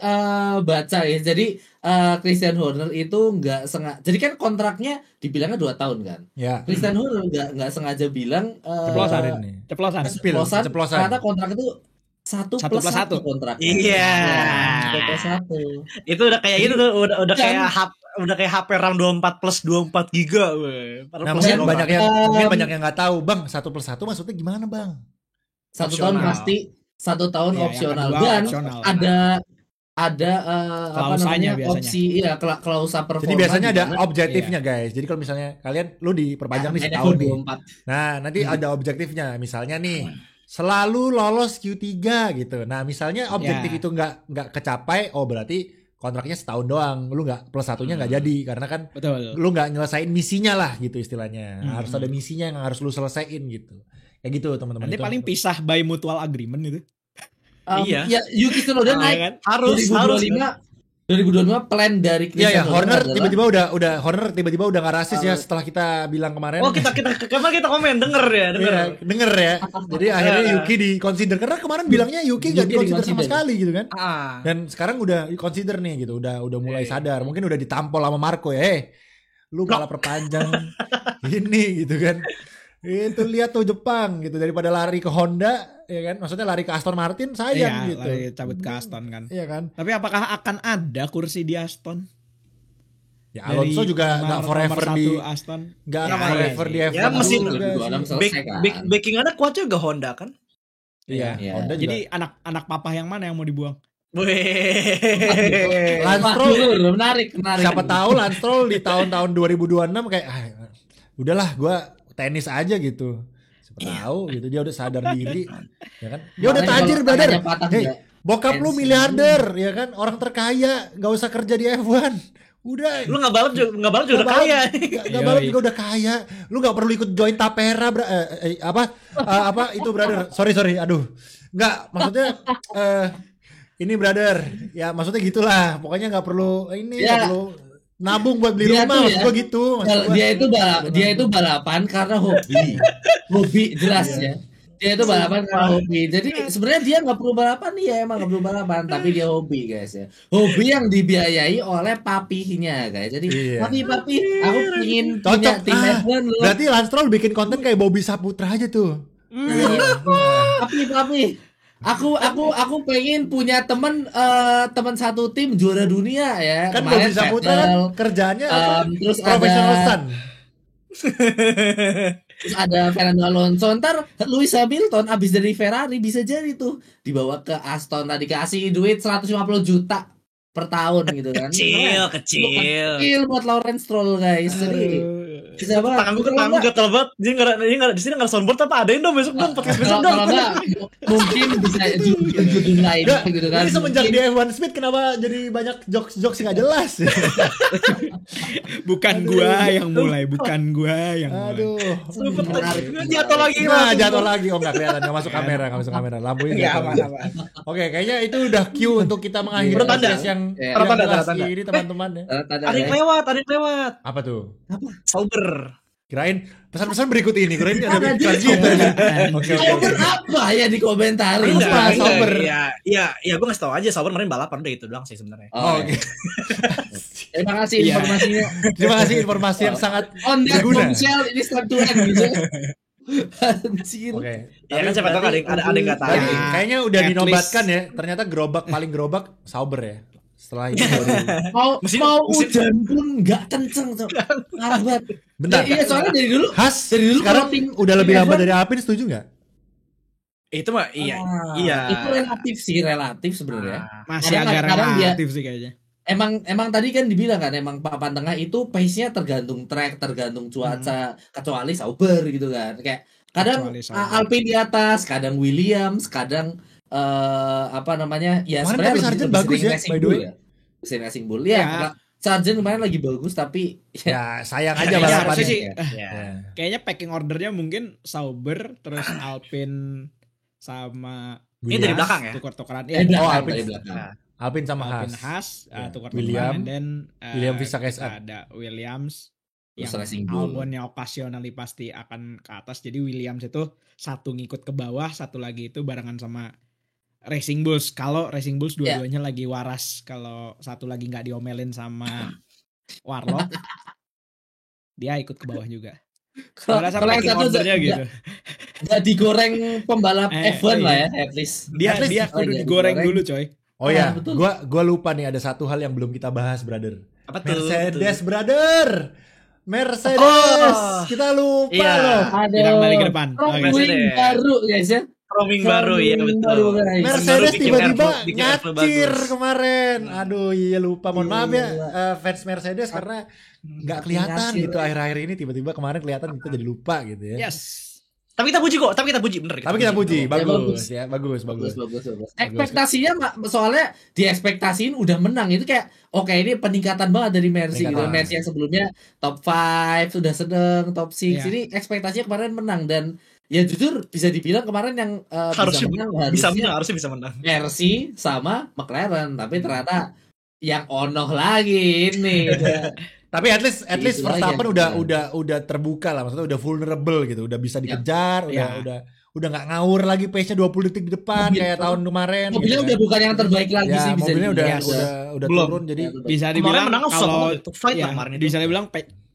baca ya. Jadi Christian Horner itu nggak sengaja. Jadi kan kontraknya dibilangnya 2 tahun kan. Ya. Christian Horner nggak sengaja bilang Ceplosan. Ceplosan. Ceplosan. Karena kontrak itu 1 plus 1 kontrak. Iya. 1 plus 1. Itu udah kayak gitu tuh, udah kayak HP RAM 24 plus 24 giga. Nah, mungkin banyak yang nggak tahu, Bang. 1 plus 1 maksudnya gimana, Bang? 1 tahun pasti 1 tahun Iya, opsional yang kedua dan opsional. ada Klausanya biasanya. opsi klausa performa. Jadi biasanya ada di mana- objektifnya, guys. Jadi kalau misalnya kalian lu diperpanjang nih NFO setahun nih. 24. Nah, nanti ada objektifnya. Misalnya nih, selalu lolos Q3 gitu. Nah, misalnya objektif itu nggak kecapai, oh berarti kontraknya setahun doang. Lu nggak plus 1-nya nggak jadi karena kan Betul. lu nggak nyelesain misinya lah gitu istilahnya. Harus ada misinya yang harus lu selesain gitu. Kayak gitu teman-teman. Nanti Itu. paling pisah by mutual agreement gitu. Iya. Ya Yuki Tsunoda naik kan? Harus 2025 plan dari Iya, Christian Horner adalah- tiba-tiba udah nggak rasis ya setelah kita bilang kemarin. Oh, kita komen denger ya. denger ya. Jadi akhirnya Yuki di-consider karena kemarin bilangnya Yuki nggak Yuki di-consider sama di-consider. sekali gitu kan. Ah. Dan sekarang udah di-consider nih gitu, udah mulai sadar. Mungkin udah ditampol sama Marco ya. Lu malah perpanjang ini gitu kan. Itu lihat tuh Jepang gitu daripada lari ke Honda ya kan. Maksudnya lari ke Aston Martin sayang Iya, gitu. lari cabut ke Aston kan. Iya kan? Tapi apakah akan ada kursi di Aston? Ya Alonso juga nggak forever di Aston. nggak Ya, forever iya di sih. F1 Ya, mesin juga sih. 2026 selesai kan. Backingannya kuat juga Honda kan. Iya, Iya. Honda juga. Jadi anak papa yang mana yang mau dibuang? Weh. Lance Wah, Stroll, menarik. siapa tahu Lance Stroll di tahun-tahun 2026 kayak udahlah gue tenis aja gitu. Siapa tahu gitu dia udah sadar diri ya kan. Dia udah Makanya tajir kalau brother. tangannya patah Hey, juga. bokap lu Pensiun. miliarder ya kan, orang terkaya, nggak usah kerja di F1. Udah. Lu nggak balap juga udah kaya. Nggak balap juga udah kaya. Lu nggak perlu ikut join Tapera apa itu brother. Sorry aduh. Nggak, maksudnya ini brother, ya maksudnya gitulah. Pokoknya nggak perlu ini, nggak perlu nabung buat beli Dia rumah. tuh Maksud ya, gua gitu. Maksud gua. Dia itu balapan karena hobi jelas ya. Dia itu balapan karena hobi. Jadi sebenarnya dia nggak perlu balapan, dia emang nggak perlu balapan, tapi dia hobi guys ya. Hobi yang dibiayai oleh papinya guys. Jadi Iya. papi, aku ingin Cocok. punya tim F1 loh. Berarti Lance Stroll bikin konten kayak Bobby Saputra aja tuh. Papi. Aku pengen punya teman satu tim juara dunia ya. Kan Kemarin Bobby Saputra kan Vettel, kerjaannya apa? terus Professional ada son. terus ada Fernando Alonso, ntar Lewis Hamilton abis dari Ferrari bisa jadi tuh dibawa ke Aston, tadi kasih duit 150 juta per tahun gitu kan. Kecil. Buat Lawrence Stroll guys. Jadi bisa banget. Tangan gue gatel banget. Dia nggak di sini nggak soundboard apa adain dong besok dong podcast besok dong. Kalau enggak mungkin bisa judul lain Nggak, gitu kan. ini semenjak Mungkin- di F1 Speed kenapa jadi banyak jokes nggak jelas? Bukan gua yang mulai. Aduh. menarik. Jatuh lagi. Nah, jatuh lagi. Oh, nggak kelihatan, nggak masuk kamera. Lampunya Nggak jatuh. aman. Oke, kayaknya itu udah cue untuk kita mengakhiri Menurut Anda? podcast yang Ya. Menurut Anda, jelas menurut Anda? ini teman-teman ya. Tanda Ada yang ya. lewat. Apa tuh? Sauber. Kirain pesan-pesan berikut ini, kirain ada Ada iklan juga. gitu. Oke. Sauber apa ya di komentari? Enggak, Sauber. Iya, gue ngasih tau aja Sauber kemarin balapan udah itu doang sih sebenarnya. Oh, Oke. Terima kasih Iya. informasinya. Terima kasih informasi yang sangat On that berguna. bombshell ini satuan gitu. Anjir. Oke. Ya kan siapa tahu ada yang nggak tahu. Tapi kayaknya udah At dinobatkan ya. Ternyata paling gerobak Sauber ya. Setelah itu baru. Mau Musim- hujan pun nggak kenceng tuh. Parah banget. Bentar. Iya, soalnya dari dulu Haas dari dulu sekarang kalau tim- udah lebih tim lambat F1 dari Alpine, setuju nggak? Itu mah iya. Itu relatif sebenarnya. Masih Kadang- agak kadang dia- relatif sih kayaknya. Emang tadi kan dibilang kan emang papan tengah itu pace-nya tergantung track, tergantung cuaca, kecuali Sauber gitu kan. Kayak kadang Kecuali Sauber. Alpine di atas, kadang Williams, kadang apa namanya? Ya Kemarin sebenarnya tapi Sargent bagus ya, by the way. Mesin Racing Bull. Ya, Ya. Sargent kemarin lagi bagus tapi Ya sayang aja Kayaknya balapannya. harusnya sih, Ya. Ya. kayaknya packing ordernya mungkin Sauber terus Alpine sama Ini dari belakang ya. tukar-tukaran. dari Iya, Oh, belakang, Alpine. dari belakang. Alpine sama Alpine Haas. Haas Ya. tukar-tukaran, William. dan William bisa case up. ada Williams Terus yang Racing Bull. Albonnya occasionally pasti akan ke atas. Jadi Williams itu satu ngikut ke bawah, satu lagi itu barengan sama Racing Bulls. Kalau Racing Bulls dua-duanya lagi waras, kalau satu lagi nggak diomelin sama Warlock, dia ikut ke bawah juga. Kalau Merasa kalau yang packing satu ordernya gitu. nggak digoreng pembalap iya. F1 lah ya, at least. Dia At least- dia kudu digoreng dulu, coy. Oh ya, betul. gua lupa nih, ada satu hal yang belum kita bahas, brother. Apa tuh? Mercedes, brother. Mercedes. Oh. Kita lupa Iya. loh. Kita kembali ke depan. Oke. Wing Mercedes. baru guys ya. Roaming baru ya Roaming betul. baru, guys. Mercedes bikin tiba-tiba kartu- bikin kartu ngacir bagus. kemarin. Aduh, iya lupa. Mohon maaf ya Gila. fans Mercedes karena nggak kelihatan Ngacir, gitu ya. akhir-akhir ini, tiba-tiba kemarin kelihatan, kita jadi lupa gitu ya. Yes. Tapi kita puji kok, bener. Tapi kita puji, bagus. bagus ya, bagus. Bagus. Ekspektasinya soalnya diekspektasiin udah menang itu kayak oke ini peningkatan banget dari Mercy gitu. Peningkatan. Mercy yang sebelumnya top 5 sudah sedang top 6. Iya. Ini ekspektasinya kemarin menang dan ya jujur bisa dibilang kemarin yang Harusnya bisa menang bisa menang, harusnya bisa menang. Mercy sama McLaren tapi ternyata yang onoh lagi ini. Tapi at least Itu Verstappen lagi udah terbuka lah, maksudnya udah vulnerable gitu, udah bisa dikejar, Ya. udah nggak ngawur lagi pace-nya 20 detik di depan Mobil- kayak tahun kemarin. Mobilnya gitu udah kan. bukan yang terbaik lagi Ya, sih bisa mobilnya udah dibilang. udah Belum. turun, jadi Bisa Kemarin dibilang menang kalau fight ya, lah kemarin itu. bisa dibilang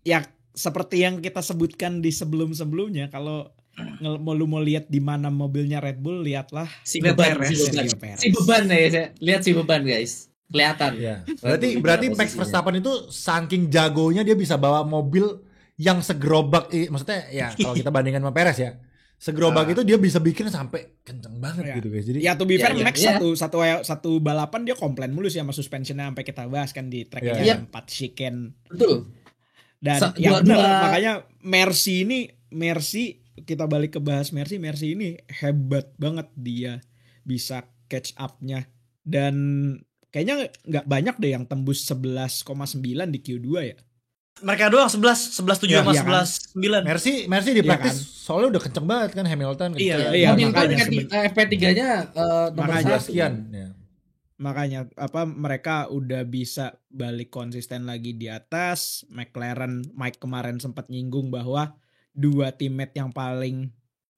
ya seperti yang kita sebutkan di sebelum-sebelumnya, kalau lu mau lihat di mana mobilnya Red Bull, lihatlah Si beban, Perez. si beban. Sergio Perez. Si beban ya, lihat si beban guys. Kelihatan. ya. Red Bull Berarti gimana Max posisinya. Verstappen itu saking jagonya dia bisa bawa mobil yang segerobak, maksudnya ya kalau kita bandingkan sama Perez ya. Segerobak itu dia bisa bikin sampai kenceng banget Ya. gitu guys. Jadi Ya to be fair, Ya, Max ya. satu balapan dia komplain mulu sih sama suspensionnya, sampai kita bahas kan di track Ya. yang Iya. 4 chicane. Betul. Dan ya Dua-dua- benar, makanya Mercy kita balik ke bahas Mercy ini hebat banget, dia bisa catch up-nya, dan kayaknya nggak banyak deh yang tembus 11,9 di Q2 ya. Mereka doang 11-7 Ya, sama iya kan? 11-9. Mercy di Iya praktis kan? soalnya udah kenceng banget kan, Hamilton kenceng. Iya, iya, Hamilton makanya FP3-nya nomor Makanya 1. sekian. Ya. Makanya mereka udah bisa balik konsisten lagi di atas. Mike kemarin sempat nyinggung bahwa dua teammate yang paling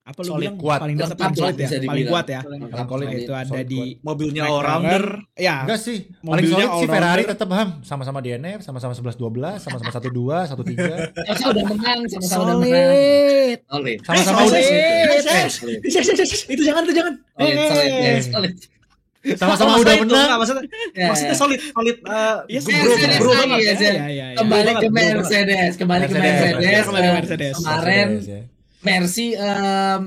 lu Solid, bilang kuat. paling dekat, Lengkap paling solid lah, ya, bisa paling dibilang. kuat ya. Paling solid. Nah, itu ada Solid di Mobilnya McLaren. all-rounder. Ya, Enggak sih, paling mobilnya solid sih all-rounder. Ferrari tetap sama-sama DNF, sama-sama 11-12, sama-sama 1-2, 1-3. Sama udah menang, sama-sama udah menang. solid. Solid. Sama-sama solid. udah Solid. Itu jangan. Solid, guys. Solid. sama-sama Maksudnya udah itu, menang. enggak, Ya, maksudnya ya. solid Iya, Mercedes bro lagi banget. ya, Zen. Ya. Kembali Bro ke banget. Mercedes, kembali ke Mercedes. Mercedes. Kembali ke Mercedes. Kemarin Mercedes, ya. Mercy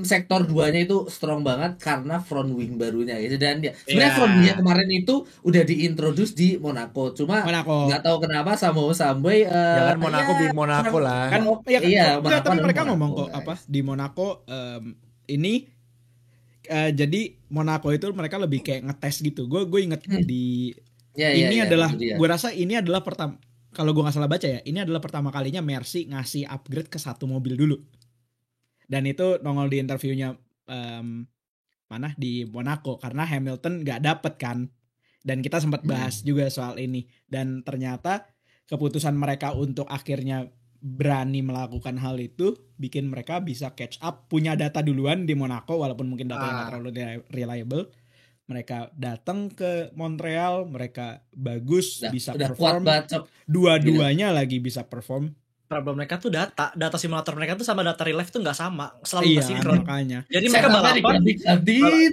sektor 2-nya itu strong banget karena front wing barunya gitu, dan dia sebenarnya Iya. front wingnya kemarin itu udah diintroduce di Monaco, cuma Monaco. nggak tahu kenapa Samway Ya kan Monaco being Monaco lah. Kan ya, Iya, enggak, tapi Monaco mereka dan ngomong Monaco, kok guys. apa di Monaco ini jadi Monaco itu mereka lebih kayak ngetes gitu. Gue inget di Ya, ini ya, adalah itu dia. gue rasa ini adalah pertama, kalau gue nggak salah baca ya, ini adalah pertama kalinya Mercy ngasih upgrade ke satu mobil dulu. Dan itu nongol di interviewnya mana di Monaco, karena Hamilton nggak dapet kan. Dan kita sempat bahas juga soal ini. Dan ternyata keputusan mereka untuk akhirnya berani melakukan hal itu, bikin mereka bisa catch up, punya data duluan di Monaco walaupun mungkin datanya nggak terlalu reliable. Mereka datang ke Montreal, mereka bagus, bisa udah kuat perform. banget. Dua-duanya lagi bisa perform. Problem mereka tuh data simulator mereka tuh sama data real life tuh nggak sama, selalu Iya, nggak sinkron. makanya. Jadi mereka balapan,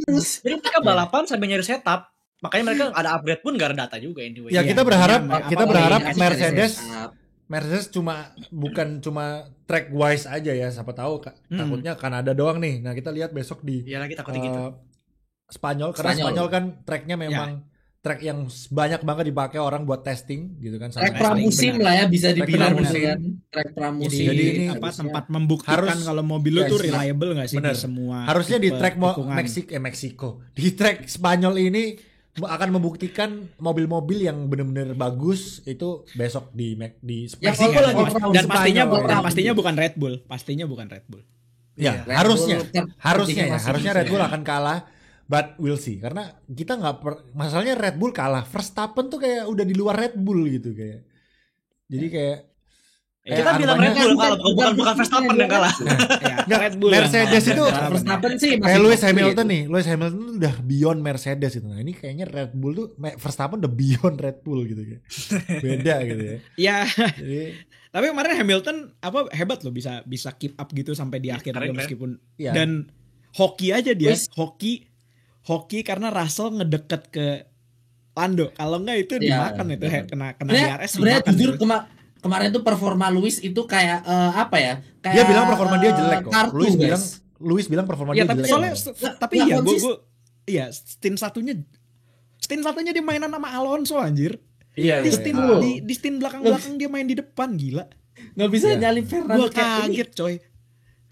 terus. jadi mereka balapan sampai nyari setup. Makanya mereka ada upgrade pun gak ada data juga anyway. Ya Iya, kita berharap apalagi Mercedes bukan cuma track wise aja ya, siapa tahu takutnya Kanada doang nih. Nah kita lihat besok di Iya lagi takutnya gitu. Spanyol karena Spanyol kan tracknya memang track yang banyak banget dipakai orang buat testing gitu kan. Track pramusim lah ya bisa dibilang pramusim. gitu kan. Track pramusim. Jadi ini tempat membuktikan kalau mobil lu tuh reliable nggak sih di semua. Harusnya di track tikungan. Meksiko. Di track Spanyol ini akan membuktikan mobil-mobil yang benar-benar bagus itu besok di Meksiko. Dan pastinya bukan Red Bull. Pastinya bukan Red Bull. Ya, harusnya Red Bull akan kalah. But we'll see, karena kita masalahnya Red Bull kalah, Verstappen tuh kayak udah di luar Red Bull gitu kayak. Jadi kayak kita bilang Red Bull kalah, bukan Verstappen yang kalah. Red Bull. Mercedes itu Verstappen sih kayak Lewis Hamilton nih. Lewis Hamilton udah beyond Mercedes itu. Nah, ini kayaknya Red Bull tuh Verstappen udah beyond Red Bull gitu kayak. Beda gitu ya. Ya. Jadi tapi kemarin Hamilton hebat loh bisa keep up gitu sampai di akhir meskipun dan hoki aja dia. Hoki karena Russell ngedeket ke Lando. Kalau enggak itu dimakan itu kena DRS. Sebenarnya jujur kemarin tuh performa Lewis itu kayak apa ya? Kayak dia bilang performa dia jelek kok. Kartu, Lewis bilang performa dia jelek. Tapi ya gue stint satunya dia mainan sama Alonso anjir. Iya. Di stint belakang dia main di depan gila. Nggak bisa nyalip Fernando. Gue kaget coy.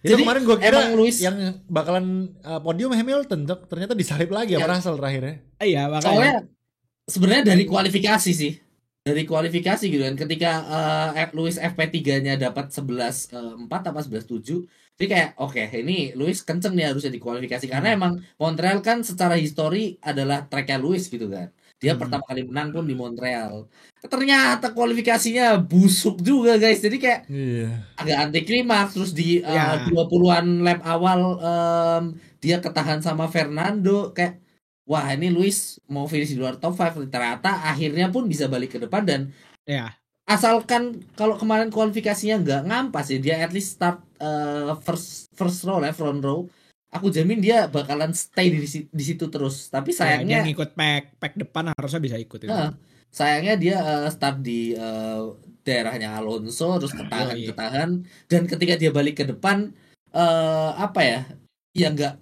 Itu kemarin gue kira Lewis yang bakalan podium Hamilton, ternyata disalip lagi sama Russell terakhirnya. Iya, makanya. Soalnya sebenarnya dari kualifikasi sih. Dari kualifikasi gitu kan, ketika Lewis FP3-nya dapat 11.4 apa 11.7. Jadi kayak oke, ini Lewis kenceng nih harusnya di kualifikasi karena emang Montreal kan secara histori adalah tracknya Lewis gitu kan. Dia pertama kali menang pun di Montreal. Ternyata kualifikasinya busuk juga guys. Jadi kayak agak anti klimaks. Terus di 20-an lap awal dia ketahan sama Fernando. Kayak wah ini Lewis mau finish di luar top 5. Ternyata akhirnya pun bisa balik ke depan. Dan asalkan kalau kemarin kualifikasinya nggak ngampas ya. Dia at least start first row lah, front row. Aku jamin dia bakalan stay di situ terus. Tapi sayangnya dia ngikut pack depan harusnya bisa ikut itu. Sayangnya dia start di daerahnya Alonso terus ketahan dan ketika dia balik ke depan ya nggak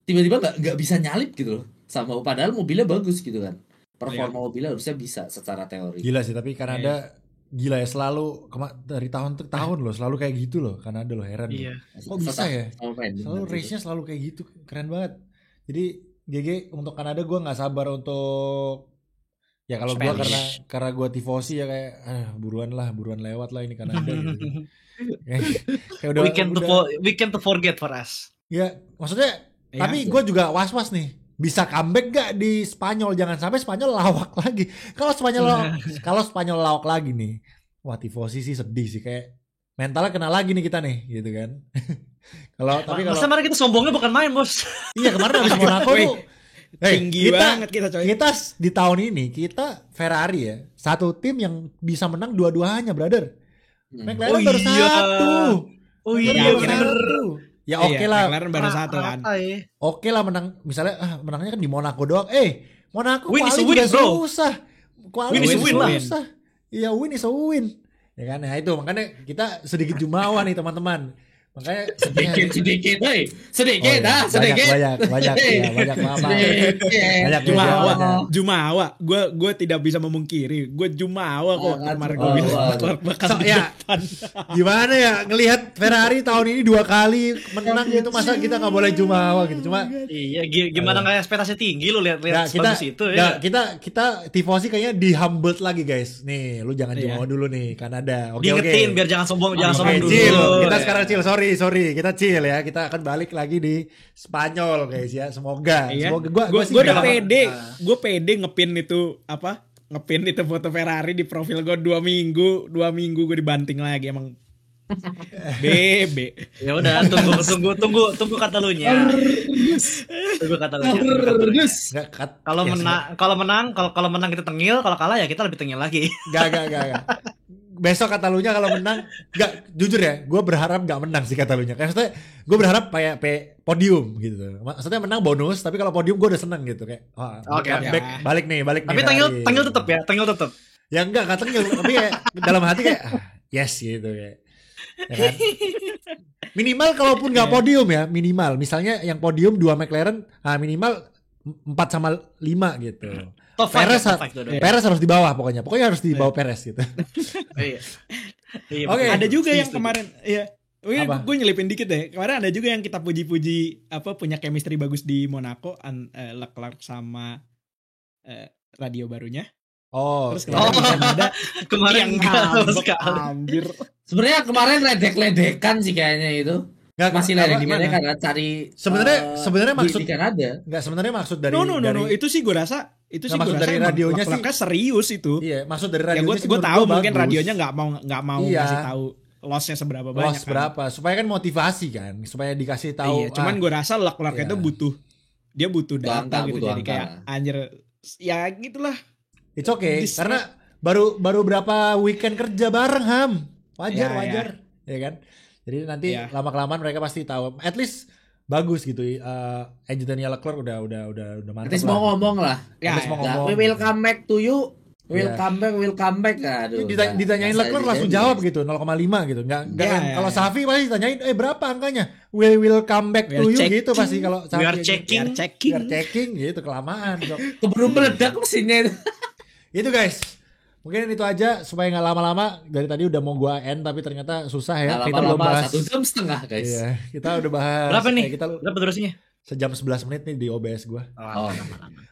tiba-tiba nggak bisa nyalip gitu loh. Sama padahal mobilnya bagus gitu kan. Performa mobilnya harusnya bisa secara teori. Gila sih, tapi Kanada gila ya, selalu dari tahun ke tahun loh selalu kayak gitu loh. Kanada loh, heran. Iya. Kok bisa ya? Selalu race-nya selalu kayak gitu, keren banget. Jadi GG untuk Kanada gue nggak sabar untuk ya kalau gue karena gue tifosi ya kayak buruan lewat lah ini Kanada gitu. Kayak udah, weekend to forget for us. Ya maksudnya tapi gue juga was-was nih. Bisa comeback gak di Spanyol? Jangan sampai Spanyol lawak lagi. Kalau Spanyol lawak lagi nih, wah tifosi sih sedih sih, kayak mentalnya kena lagi nih kita nih, gitu kan. Tapi kalau kemarin kita sombongnya bukan main bos. Iya kemarin habis Monaco tuh tinggi banget kita coy. Kita di tahun ini kita Ferrari ya, satu tim yang bisa menang dua-duanya, brother. McLaren baru satu. Oh iya bener. Ya oke lah. McLaren baru satu kan. Oke lah menang, misalnya menangnya kan di Monaco doang. Monaco win kuali juga susah. Win is a win lah. Iya, win is a win. Ya kan, itu makanya kita sedikit jumawa nih teman-teman. Makanya sedikit sedikit banyak jumawa. Gue tidak bisa memungkiri, gue jumawa kok kemarin gue bilang bakal depan. Gimana ya ngelihat Ferrari tahun ini 2 kali menang gitu, masa kita nggak boleh jumawa gitu? Cuma iya, gimana nggak ekspektasi tinggi lu lihat bagus itu ya. Kita tifosi kayaknya di humbled lagi guys. Nih, lu jangan jumawa dulu nih, Kanada. Oke. Diingetin biar jangan sombong dulu. Kita sekarang sorry, kita chill ya. Kita akan balik lagi di Spanyol guys ya. Semoga gue udah pede ngepin itu foto Ferrari di profil gue 2 minggu gue dibanting lagi. Emang B. Ya udah, tunggu kata lu nya. Tunggu kata lu nya. Nggak, Kalau ya, menang kita tengil, kalau kalah ya kita lebih tengil lagi. Gak. Besok Katalunya kalau menang, gak, jujur ya, gue berharap gak menang sih Katalunya. Kayak maksudnya gue berharap kayak podium gitu. Maksudnya menang bonus, tapi kalau podium gue udah seneng gitu kayak. Oke. Balik nih. Tapi tengil tetap ya, tengil tetap. Ya enggak tengil, tapi kayak dalam hati kayak yes gitu kayak. Ya kan? Minimal kalaupun nggak podium ya, minimal misalnya yang podium 2 McLaren, minimal 4-5 gitu. Top 5 Perez harus di bawah pokoknya harus di bawah Perez gitu. Iya. Oke. Ada juga yang kemarin ya. Apa? Gue nyelipin dikit deh. Kemarin ada juga yang kita puji-puji punya chemistry bagus di Monaco, Leclerc sama radio barunya. Oh, terus ada kemarin Anjir. Sebenarnya kemarin ledek-ledekan sih kayaknya itu. Nggak, masih ledek di mana karena cari sebenarnya maksud di Kanada. Enggak, sebenarnya maksud dari No, itu sih gue rasa dari radionya sih serius itu. Iya, maksud dari radionya ya gue tahu mungkin radionya nggak mau ngasih tahu lossnya seberapa banyak. Loss berapa? Supaya kan motivasi kan, supaya dikasih tahu. Iya, cuman gue rasa Leclerc itu butuh data gitu, jadi kayak anjir ya gitulah. It's okay, karena baru berapa weekend kerja bareng Ham. Wajar. Ya kan? Jadi nanti lama-kelamaan mereka pasti tahu. At least bagus gitu. Engineer Leclerc udah mantap. At least mau ngomong lah. We will come back to you. Will come back. Aduh. Ditanyain Leclerc langsung jawab gitu, 0,5 gitu. Enggak kalau Safi pasti ditanyain, berapa angkanya? We will come back to you gitu pasti kalau Safi. We are checking gitu, kelamaan. Keburu meledak mesinnya itu. Itu guys. Mungkin itu aja supaya nggak lama-lama. Dari tadi udah mau gua end tapi ternyata susah ya. Kita belum bahas 1 jam setengah guys. Iya, kita udah bahas. Berapa nih? Berapa durasinya? Sejam 11 menit nih di OBS gua.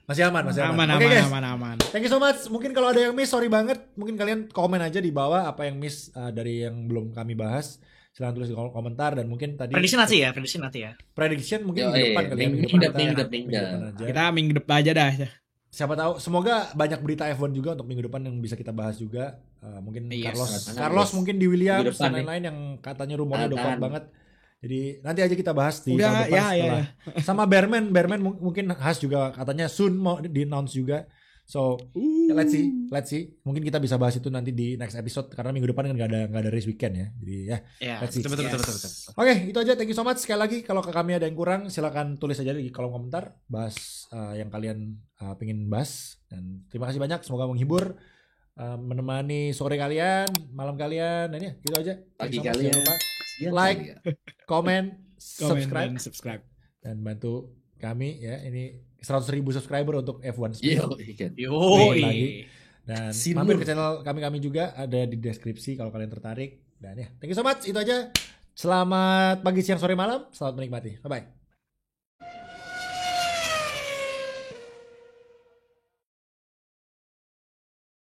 Masih aman. Oke guys. Aman. Thank you so much. Mungkin kalau ada yang miss, sorry banget. Mungkin kalian komen aja di bawah apa yang miss dari yang belum kami bahas. Silahkan tulis di kolom komentar dan mungkin tadi prediction nanti ya. Prediction mungkin minggu depan kali ya. Minggu depan. Kita minggu depan aja dah. Siapa tahu, semoga banyak berita F1 juga untuk minggu depan yang bisa kita bahas juga. Mungkin Carlos mungkin di Williams dan lain-lain yang katanya rumornya udah kuat banget. Jadi nanti aja kita bahas di tahun depan setelah. Sama Berman mungkin Haas juga katanya soon mau di-announce juga. So let's see. Mungkin kita bisa bahas itu nanti di next episode karena minggu depan kan nggak ada race weekend ya. Jadi let's see. Betul. Oke, itu aja. Thank you so much. Sekali lagi kalau ke kami ada yang kurang silakan tulis aja di kolom komentar. Bahas yang kalian pengen bahas. Dan terima kasih banyak. Semoga menghibur, menemani sore kalian, malam kalian. Dan ya gitu aja. Pagi kalian. Jangan lupa like, comment, subscribe, dan bantu kami ya. Ini 100.000 subscriber untuk F1 Speed. Lagi. Dan mampir ke channel kami juga ada di deskripsi kalau kalian tertarik. Dan ya, thank you so much. Itu aja. Selamat pagi, siang, sore, malam. Selamat menikmati. Bye bye.